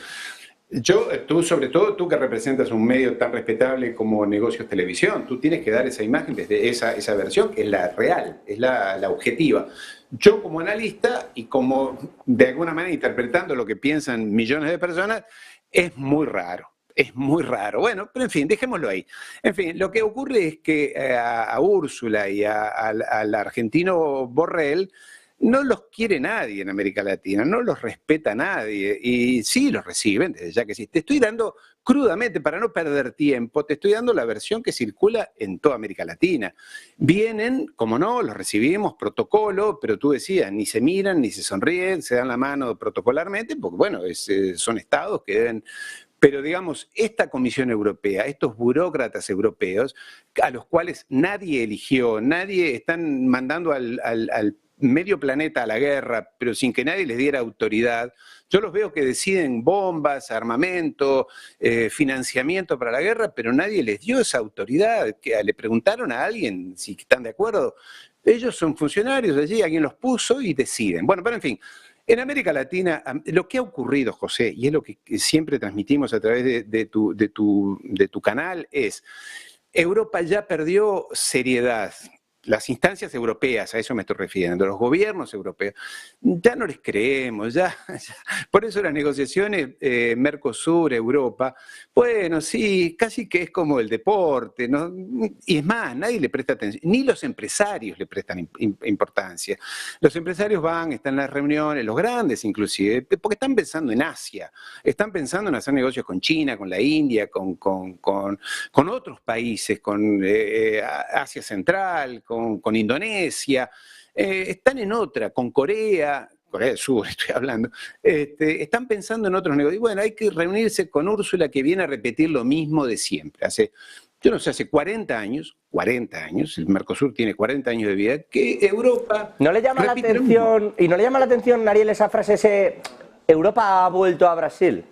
S2: Sobre todo tú que representas un medio tan respetable como Negocios Televisión, tú tienes que dar esa imagen desde esa versión que es la real, es la objetiva. Yo como analista y como de alguna manera interpretando lo que piensan millones de personas, es muy raro. Es muy raro. Bueno, pero en fin, dejémoslo ahí. En fin, lo que ocurre es que a Úrsula y al argentino Borrell no los quiere nadie en América Latina, no los respeta nadie, y sí los reciben, desde ya que sí. Te estoy dando crudamente, para no perder tiempo, te estoy dando la versión que circula en toda América Latina. Vienen, como no, los recibimos, protocolo, pero tú decías, ni se miran, ni se sonríen, se dan la mano protocolarmente, porque bueno, son estados que deben... Pero digamos, esta Comisión Europea, estos burócratas europeos, a los cuales nadie eligió, nadie están mandando al medio planeta a la guerra, pero sin que nadie les diera autoridad. Yo los veo que deciden bombas, armamento, financiamiento para la guerra, pero nadie les dio esa autoridad. Le preguntaron a alguien si están de acuerdo. Ellos son funcionarios de allí, alguien los puso y deciden. Bueno, pero en fin, en América Latina, lo que ha ocurrido, José, y es lo que siempre transmitimos a través de tu canal, es Europa ya perdió seriedad. las instancias europeas, a eso me estoy refiriendo, los gobiernos europeos, ya no les creemos, ya. Por eso las negociaciones Mercosur-Europa, bueno, sí, casi que es como el deporte, ¿no? Y es más, nadie le presta atención, ni los empresarios le prestan importancia. Los empresarios van, están en las reuniones, los grandes inclusive, porque están pensando en Asia, están pensando en hacer negocios con China, con la India, con otros países, con Asia Central, con Indonesia, están en otra, con Corea del Sur estoy hablando, están pensando en otros negocios. Bueno, hay que reunirse con Úrsula, que viene a repetir lo mismo de siempre. Yo no sé, hace 40 años, el Mercosur tiene 40 años de vida, que Europa...
S1: ¿No le llama la atención, y no le llama la atención, Ariel, esa frase, Europa ha vuelto a Brasil?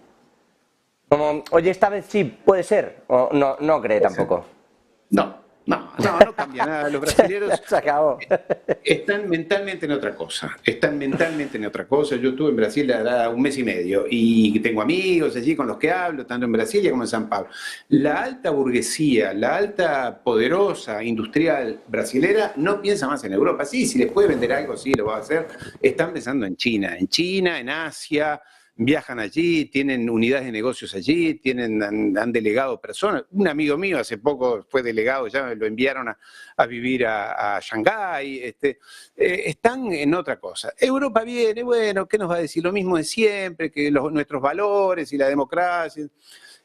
S1: Como, oye, esta vez sí, puede ser, o no cree tampoco.
S2: No cambia nada. Los brasileños están mentalmente en otra cosa. Yo estuve en Brasil hace un mes y medio y tengo amigos allí con los que hablo, tanto en Brasilia como en San Pablo. La alta burguesía, la alta poderosa industrial brasilera no piensa más en Europa. Sí, si les puede vender algo, sí, lo va a hacer. Están pensando en China, en Asia. Viajan allí, tienen unidades de negocios allí, han delegado personas. Un amigo mío hace poco fue delegado, ya lo enviaron a vivir a Shanghái. Están en otra cosa. Europa viene, bueno, ¿qué nos va a decir? Lo mismo de siempre, que nuestros valores y la democracia.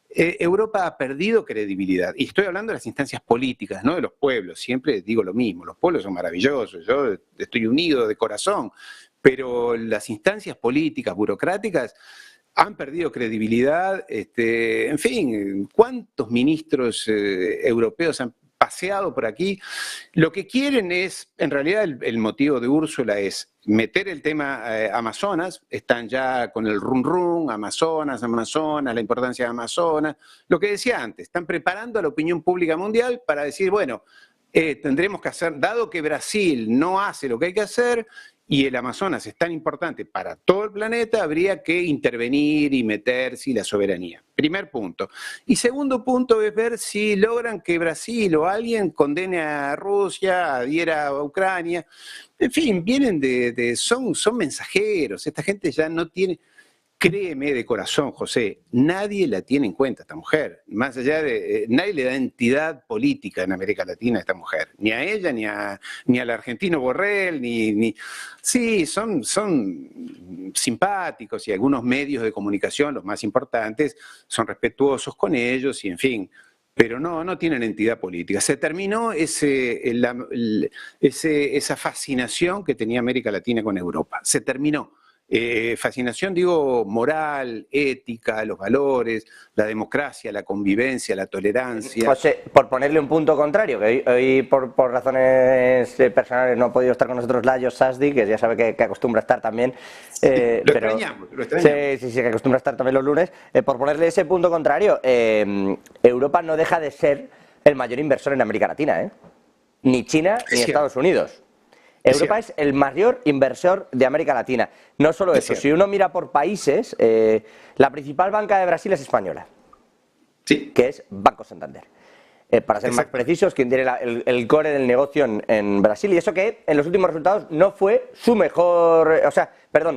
S2: Europa ha perdido credibilidad. Y estoy hablando de las instancias políticas, no de los pueblos. Siempre digo lo mismo, los pueblos son maravillosos, yo estoy unido de corazón. Pero las instancias políticas, burocráticas, han perdido credibilidad. En fin, ¿cuántos ministros europeos han paseado por aquí? Lo que quieren es, en realidad el motivo de Úrsula es meter el tema Amazonas, están ya con el rum, Amazonas, la importancia de Amazonas, lo que decía antes, están preparando a la opinión pública mundial para decir, bueno, tendremos que hacer, dado que Brasil no hace lo que hay que hacer, y el Amazonas es tan importante para todo el planeta, habría que intervenir y meterse la soberanía. Primer punto. Y segundo punto es ver si logran que Brasil o alguien condene a Rusia, adhiera a Ucrania. En fin, vienen son mensajeros. Esta gente ya no tiene... Créeme de corazón, José, nadie la tiene en cuenta esta mujer. Más allá de... nadie le da entidad política en América Latina a esta mujer. Ni a ella, ni al argentino Borrell, Sí, son simpáticos y algunos medios de comunicación, los más importantes, son respetuosos con ellos y en fin... Pero no tienen entidad política. Se terminó esa fascinación que tenía América Latina con Europa. Se terminó. Fascinación, digo, moral, ética, los valores, la democracia, la convivencia, la tolerancia.
S1: José, por ponerle un punto contrario, que hoy por razones personales no ha podido estar con nosotros Lajos Sasdi, que ya sabe que acostumbra a estar también.
S2: Lo extrañamos.
S1: Sí, que acostumbra a estar también los lunes. Por ponerle ese punto contrario, Europa no deja de ser el mayor inversor en América Latina, ni China ni Estados Unidos. Europa es el mayor inversor de América Latina. No solo eso, si uno mira por países, la principal banca de Brasil es española, que es Banco Santander. Para ser más precisos, quien tiene el core del negocio en Brasil. Y eso que en los últimos resultados no fue su mejor,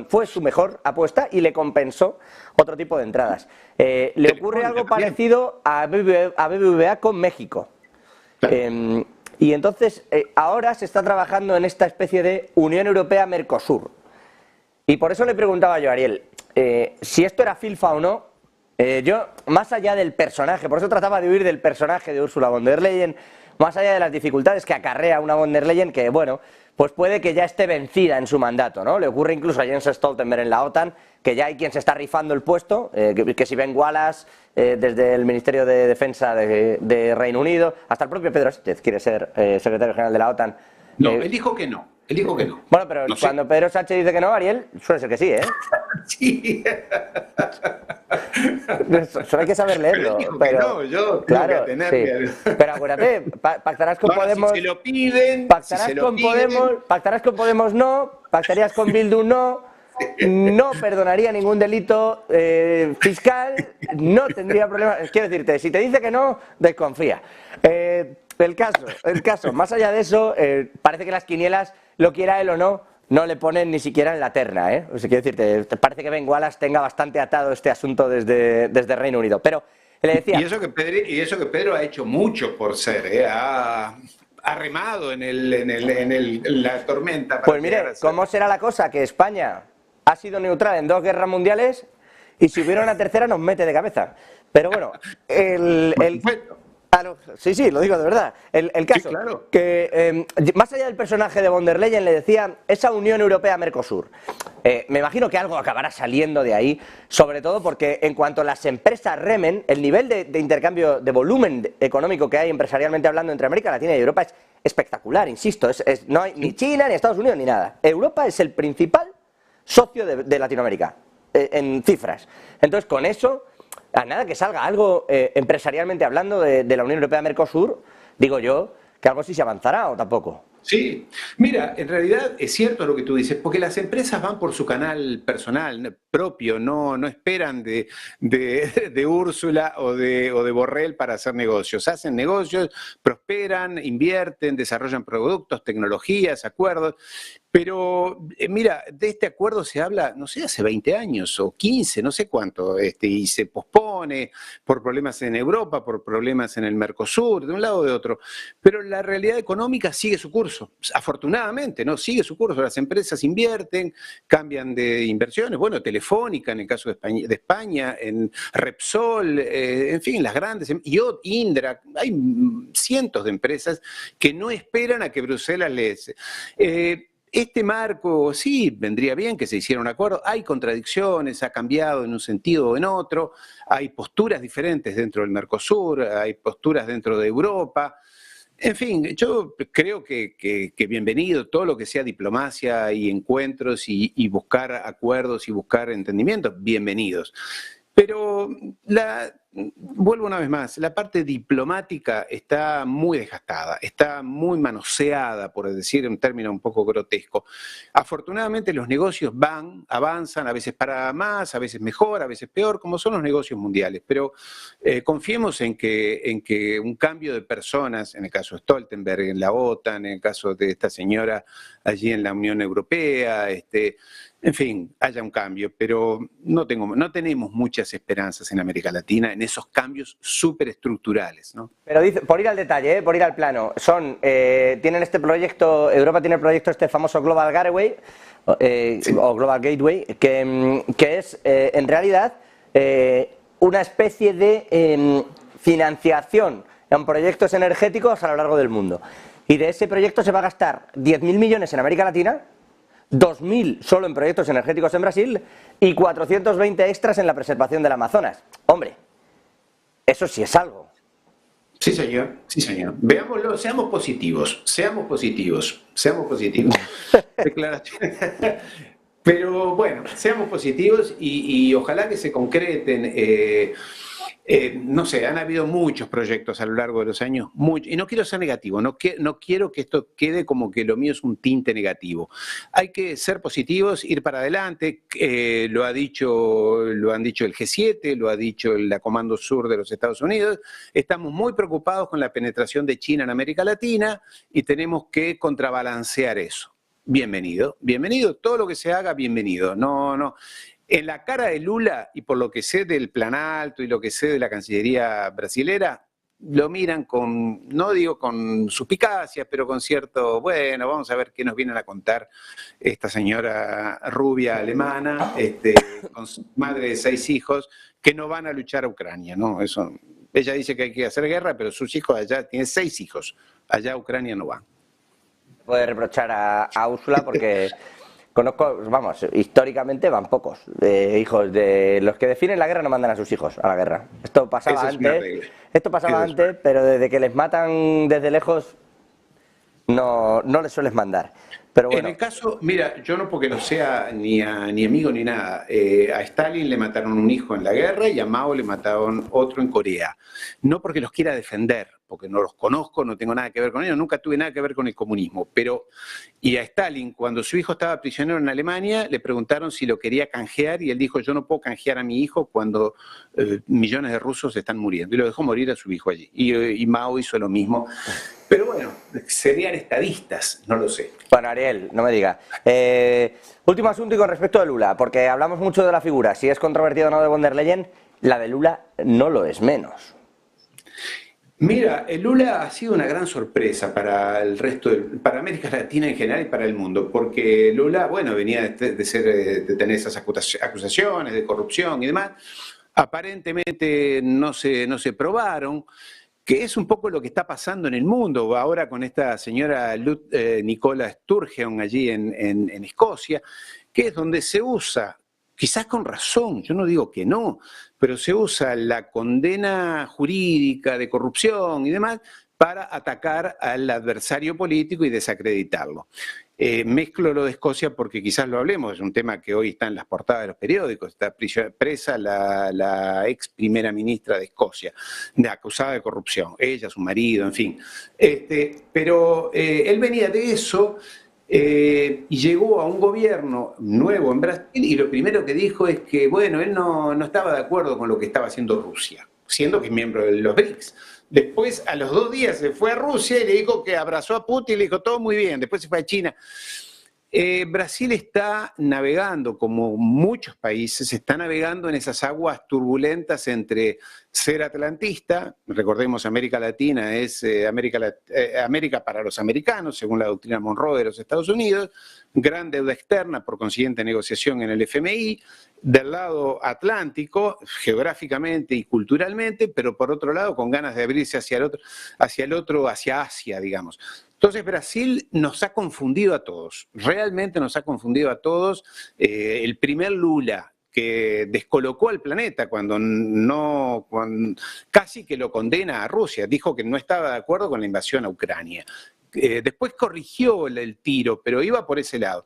S1: fue su mejor apuesta y le compensó otro tipo de entradas. Le ocurre algo parecido a BBVA con México. Y entonces ahora se está trabajando en esta especie de Unión Europea-Mercosur. Y por eso le preguntaba yo a Ariel, si esto era filfa o no. Yo, más allá del personaje, por eso trataba de huir del personaje de Ursula von der Leyen, más allá de las dificultades que acarrea una von der Leyen, que bueno, pues puede que ya esté vencida en su mandato, ¿no? Le ocurre incluso a Jens Stoltenberg en la OTAN, que ya hay quien se está rifando el puesto, que si Ben Wallace, desde el Ministerio de Defensa de Reino Unido, hasta el propio Pedro Sánchez quiere ser secretario general de la OTAN.
S2: No, él dijo que no.
S1: Bueno, pero no cuando Pedro Sánchez dice que no, Ariel, suele ser que sí, ¿eh?
S2: Sí.
S1: Solo hay que saber leerlo.
S2: Pero no, yo claro, tengo que tener...
S1: sí. Pero acuérdate, pactarás con Podemos...
S2: Si se lo piden...
S1: Pactarás con Podemos no, pactarías con Bildu no, no perdonaría ningún delito fiscal, no tendría problemas... Quiero decirte, si te dice que no, desconfía. El caso, más allá de eso, parece que las quinielas, lo quiera él o no, no le ponen ni siquiera en la terna, ¿eh? O sea, quiero decirte, parece que Ben Wallace tenga bastante atado este asunto desde Reino Unido. Pero le decía...
S2: Y eso que Pedro ha hecho mucho por ser, ha remado en la tormenta. Para
S1: pues mire, ¿cómo será la cosa? Que España ha sido neutral en 2 guerras mundiales y si hubiera una tercera nos mete de cabeza. Pero bueno, sí, lo digo de verdad. El caso,
S2: sí, claro,
S1: que más allá del personaje de von der Leyen, le decía, esa Unión Europea-Mercosur, me imagino que algo acabará saliendo de ahí, sobre todo porque en cuanto las empresas remen, el nivel de intercambio, de volumen económico que hay empresarialmente hablando entre América Latina y Europa es espectacular, insisto, no hay ni China, ni Estados Unidos, ni nada. Europa es el principal socio de Latinoamérica, en cifras. Entonces, con eso... A nada que salga algo empresarialmente hablando de la Unión Europea-Mercosur, digo yo, que algo sí se avanzará o tampoco.
S2: Sí, mira, en realidad es cierto lo que tú dices, porque las empresas van por su canal personal, propio, no esperan de Úrsula o de Borrell para hacer negocios. Hacen negocios, prosperan, invierten, desarrollan productos, tecnologías, acuerdos. Pero mira, de este acuerdo se habla, no sé, hace 20 años o 15, no sé cuánto, y se pospone por problemas en Europa, por problemas en el Mercosur, de un lado o de otro. Pero la realidad económica sigue su curso, afortunadamente, ¿no? Sigue su curso, las empresas invierten, cambian de inversiones, bueno, Telefónica en el caso de España, en Repsol, en fin, las grandes, Indra, hay cientos de empresas que no esperan a que Bruselas les... Este marco, sí, vendría bien que se hiciera un acuerdo. Hay contradicciones, ha cambiado en un sentido o en otro, hay posturas diferentes dentro del Mercosur, hay posturas dentro de Europa. En fin, yo creo que bienvenido todo lo que sea diplomacia y encuentros y buscar acuerdos y buscar entendimientos, bienvenidos. Pero vuelvo una vez más, la parte diplomática está muy desgastada, está muy manoseada, por decir un término un poco grotesco. Afortunadamente los negocios avanzan, a veces para más, a veces mejor, a veces peor, como son los negocios mundiales. Pero confiemos en que un cambio de personas, en el caso de Stoltenberg, en la OTAN, en el caso de esta señora allí en la Unión Europea, en fin, haya un cambio, pero no tenemos muchas esperanzas en América Latina en esos cambios súper estructurales, ¿no?
S1: Pero dice, por ir al detalle, por ir al plano, tienen este proyecto, Europa tiene el proyecto este famoso Global Gateway, sí, o Global Gateway, que es en realidad una especie de financiación en proyectos energéticos a lo largo del mundo. Y de ese proyecto se va a gastar 10.000 millones en América Latina, 2.000 solo en proyectos energéticos en Brasil y 420 extras en la preservación del Amazonas. Hombre, eso sí es algo.
S2: Sí, señor, sí, señor. Veámoslo, seamos positivos. Declaración. Pero bueno, seamos positivos y ojalá que se concreten. No sé, han habido muchos proyectos a lo largo de los años, y no quiero ser negativo, no quiero que esto quede como que lo mío es un tinte negativo. Hay que ser positivos, ir para adelante, lo han dicho el G7, lo ha dicho la Comando Sur de los Estados Unidos, estamos muy preocupados con la penetración de China en América Latina y tenemos que contrabalancear eso. Bienvenido, todo lo que se haga, bienvenido, no. En la cara de Lula, y por lo que sé del Plan Alto y lo que sé de la Cancillería brasilera, lo miran no digo con suspicacia, pero con cierto, bueno, vamos a ver qué nos vienen a contar esta señora rubia alemana, con su madre de 6 hijos, que no van a luchar a Ucrania, ¿no? Ella dice que hay que hacer guerra, pero sus hijos allá, tiene 6 hijos, allá a Ucrania no van.
S1: Puede reprochar a Úrsula porque... Conozco, vamos, históricamente van pocos hijos de los que definen la guerra no mandan a sus hijos a la guerra. Esto pasaba antes, pero desde que les matan desde lejos no les sueles mandar. Pero bueno.
S2: En el caso, mira, yo no porque no sea ni amigo ni nada, a Stalin le mataron un hijo en la guerra y a Mao le mataron otro en Corea. No porque los quiera defender, porque no los conozco, no tengo nada que ver con ellos, nunca tuve nada que ver con el comunismo, pero y a Stalin, cuando su hijo estaba prisionero en Alemania, le preguntaron si lo quería canjear y él dijo, yo no puedo canjear a mi hijo cuando millones de rusos están muriendo, y lo dejó morir a su hijo allí. Y Mao hizo lo mismo. Pero bueno, serían estadistas, no lo sé.
S1: Bueno, Ariel, no me diga. Último asunto y con respecto a Lula, porque hablamos mucho de la figura, si es controvertida o no de von der Leyen, la de Lula no lo es menos.
S2: Mira, el Lula ha sido una gran sorpresa para el resto, para América Latina en general y para el mundo, porque Lula, bueno, venía de tener esas acusaciones de corrupción y demás, aparentemente no se probaron, que es un poco lo que está pasando en el mundo ahora con esta señora Nicola Sturgeon allí en Escocia, que es donde se usa, quizás con razón, yo no digo que no, pero se usa la condena jurídica de corrupción y demás para atacar al adversario político y desacreditarlo. Mezclo lo de Escocia porque quizás lo hablemos, es un tema que hoy está en las portadas de los periódicos, está presa la ex primera ministra de Escocia, acusada de corrupción, ella, su marido, en fin. Pero él venía de eso y llegó a un gobierno nuevo en Brasil y lo primero que dijo es que, bueno, él no estaba de acuerdo con lo que estaba haciendo Rusia, siendo que es miembro de los BRICS. Después, a los 2 días, se fue a Rusia y le dijo que abrazó a Putin y le dijo todo muy bien. Después se fue a China. Brasil está navegando, como muchos países, está navegando en esas aguas turbulentas entre ser atlantista, recordemos América Latina es América para los americanos, según la doctrina Monroe de los Estados Unidos, gran deuda externa, por consiguiente negociación en el FMI, del lado atlántico, geográficamente y culturalmente, pero por otro lado con ganas de abrirse hacia Asia, digamos. Entonces Brasil nos ha confundido a todos, realmente nos ha confundido a todos. El primer Lula que descolocó al planeta cuando casi que lo condena a Rusia, dijo que no estaba de acuerdo con la invasión a Ucrania. Después corrigió el tiro, pero iba por ese lado.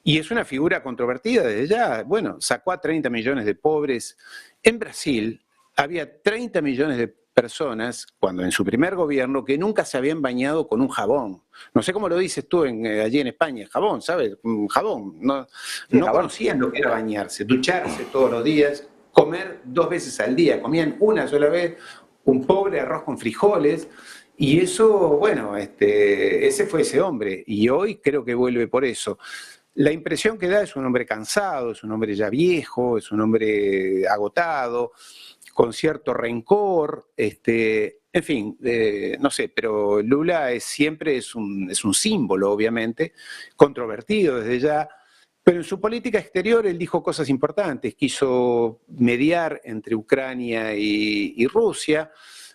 S2: Y es una figura controvertida desde ya. Bueno, sacó a 30 millones de pobres. En Brasil había 30 millones de personas, cuando en su primer gobierno, que nunca se habían bañado con un jabón. No sé cómo lo dices tú allí en España, jabón, ¿sabes? Jabón. No conocían lo que era bañarse, ducharse todos los días, comer 2 veces al día. Comían una sola vez un pobre arroz con frijoles. Y eso, bueno, ese fue ese hombre. Y hoy creo que vuelve por eso. La impresión que da es un hombre cansado, es un hombre ya viejo, es un hombre agotado, con cierto rencor, en fin, no sé, pero Lula siempre es un símbolo, obviamente, controvertido desde ya, pero en su política exterior él dijo cosas importantes, quiso mediar entre Ucrania y Rusia.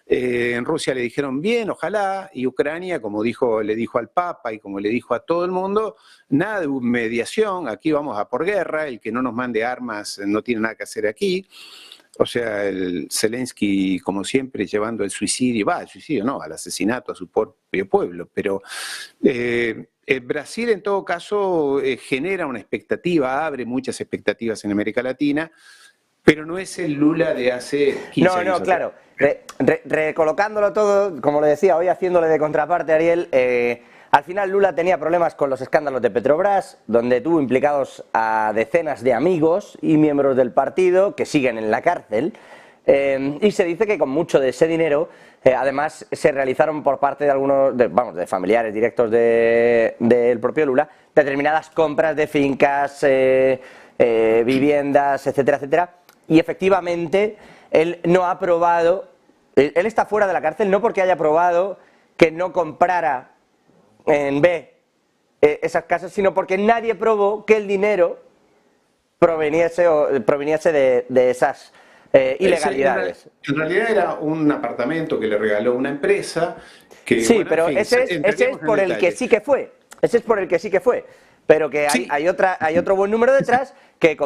S2: En Rusia le dijeron bien, ojalá, y Ucrania, como le dijo al Papa y como le dijo a todo el mundo, nada de mediación, aquí vamos a por guerra, el que no nos mande armas no tiene nada que hacer aquí. O sea, el Zelensky, como siempre, llevando el suicidio, al asesinato a su propio pueblo, pero Brasil en todo caso genera una expectativa, abre muchas expectativas en América Latina, pero no es el Lula de hace 15 años.
S1: No, claro. Recolocándolo todo, como le decía, hoy haciéndole de contraparte, Ariel, al final Lula tenía problemas con los escándalos de Petrobras, donde tuvo implicados a decenas de amigos y miembros del partido que siguen en la cárcel, y se dice que con mucho de ese dinero, además se realizaron por parte de algunos, de familiares directos del propio Lula, determinadas compras de fincas, viviendas, etcétera, etcétera, y efectivamente él no ha aprobado, él está fuera de la cárcel no porque haya aprobado que no comprara en B esas casas, sino porque nadie probó que el dinero proveniese de esas ilegalidades.
S2: En realidad era un apartamento que le regaló una empresa que...
S1: Sí, bueno, pero en fin, ese es por el que sí que fue. Ese es por el que sí que fue. Pero que hay otro buen número detrás que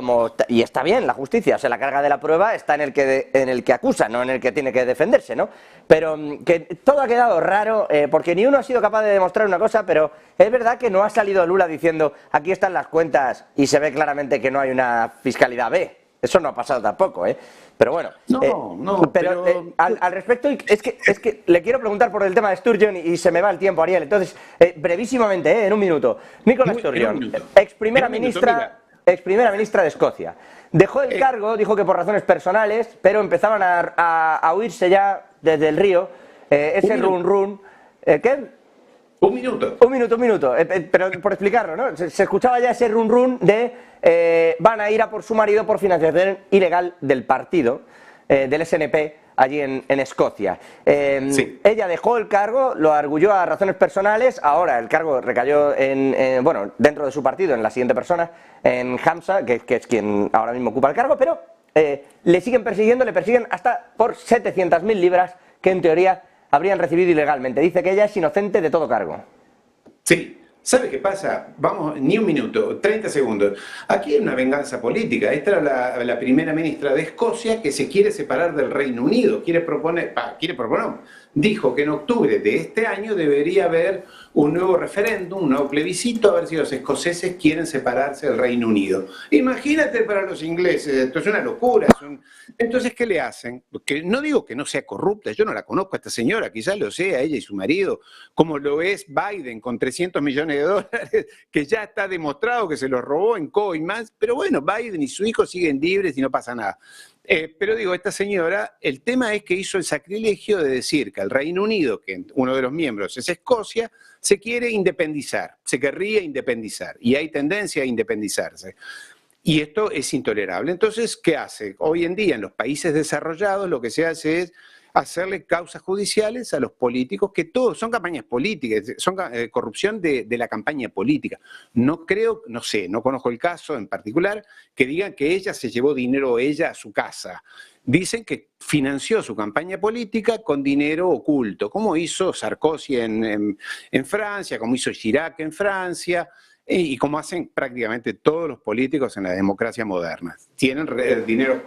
S1: y está bien la justicia, o sea, la carga de la prueba está en el que acusa, no en el que tiene que defenderse, ¿no? Pero que todo ha quedado raro, porque ni uno ha sido capaz de demostrar una cosa, pero es verdad que no ha salido Lula diciendo aquí están las cuentas y se ve claramente que no hay una fiscalidad B. Eso no ha pasado tampoco, ¿eh? Pero bueno. Pero al respecto, es que le quiero preguntar por el tema de Sturgeon y se me va el tiempo, Ariel. Entonces, brevísimamente, en un minuto. Nicola Sturgeon, ex primera ministra de Escocia. Dejó el cargo, dijo que por razones personales, pero empezaban a oírse ya desde el río ese run. ¿Qué?
S2: Un minuto.
S1: Un minuto. Pero por explicarlo, ¿no? Se escuchaba ya ese run de van a ir a por su marido por financiación ilegal del partido, del SNP, allí en Escocia.
S2: Sí.
S1: Ella dejó el cargo, lo arguyó a razones personales, ahora el cargo recayó dentro de su partido, en la siguiente persona, en Hamza, que es quien ahora mismo ocupa el cargo, pero le siguen persiguiendo, le persiguen hasta por 700.000 libras que en teoría habrían recibido ilegalmente. Dice que ella es inocente de todo cargo.
S2: Sí. ¿Sabe qué pasa? Vamos, ni un minuto, 30 segundos. Aquí hay una venganza política. Esta era la primera ministra de Escocia que se quiere separar del Reino Unido. Dijo que en octubre de este año debería haber un nuevo referéndum, un nuevo plebiscito, a ver si los escoceses quieren separarse del Reino Unido. Imagínate para los ingleses, esto es una locura. Entonces, ¿qué le hacen? Porque no digo que no sea corrupta, yo no la conozco a esta señora, quizás lo sea ella y su marido, como lo es Biden con 300 millones de dólares, que ya está demostrado que se los robó en coimas, pero bueno, Biden y su hijo siguen libres y no pasa nada. Pero digo, esta señora, el tema es que hizo el sacrilegio de decir que el Reino Unido, que uno de los miembros es Escocia, se quiere independizar, se querría independizar, y hay tendencia a independizarse. Y esto es intolerable. Entonces, ¿qué hace? Hoy en día en los países desarrollados lo que se hace es hacerle causas judiciales a los políticos, que todos son campañas políticas, son corrupción de la campaña política. No creo, no sé, no conozco el caso en particular, que digan que ella se llevó dinero ella a su casa. Dicen que financió su campaña política con dinero oculto, como hizo Sarkozy en Francia, como hizo Chirac en Francia, y como hacen prácticamente todos los políticos en la democracia moderna. Tienen dinero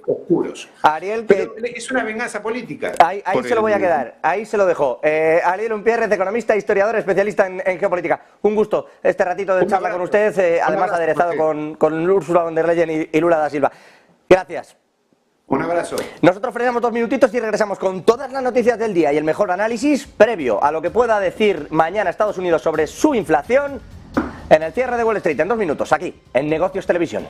S2: oscuros.
S1: Ariel,
S2: pero es una venganza política.
S1: Ahí se lo voy a quedar, ahí se lo dejo. Ariel Umpierrez, economista, historiador, especialista en geopolítica. Un gusto este ratito de charla con usted, además aderezado con Ursula von der Leyen y Lula da Silva. Gracias.
S2: Un abrazo.
S1: Nosotros frenamos 2 minutitos y regresamos con todas las noticias del día y el mejor análisis previo a lo que pueda decir mañana Estados Unidos sobre su inflación en el cierre de Wall Street en 2 minutos, aquí, en Negocios Televisión.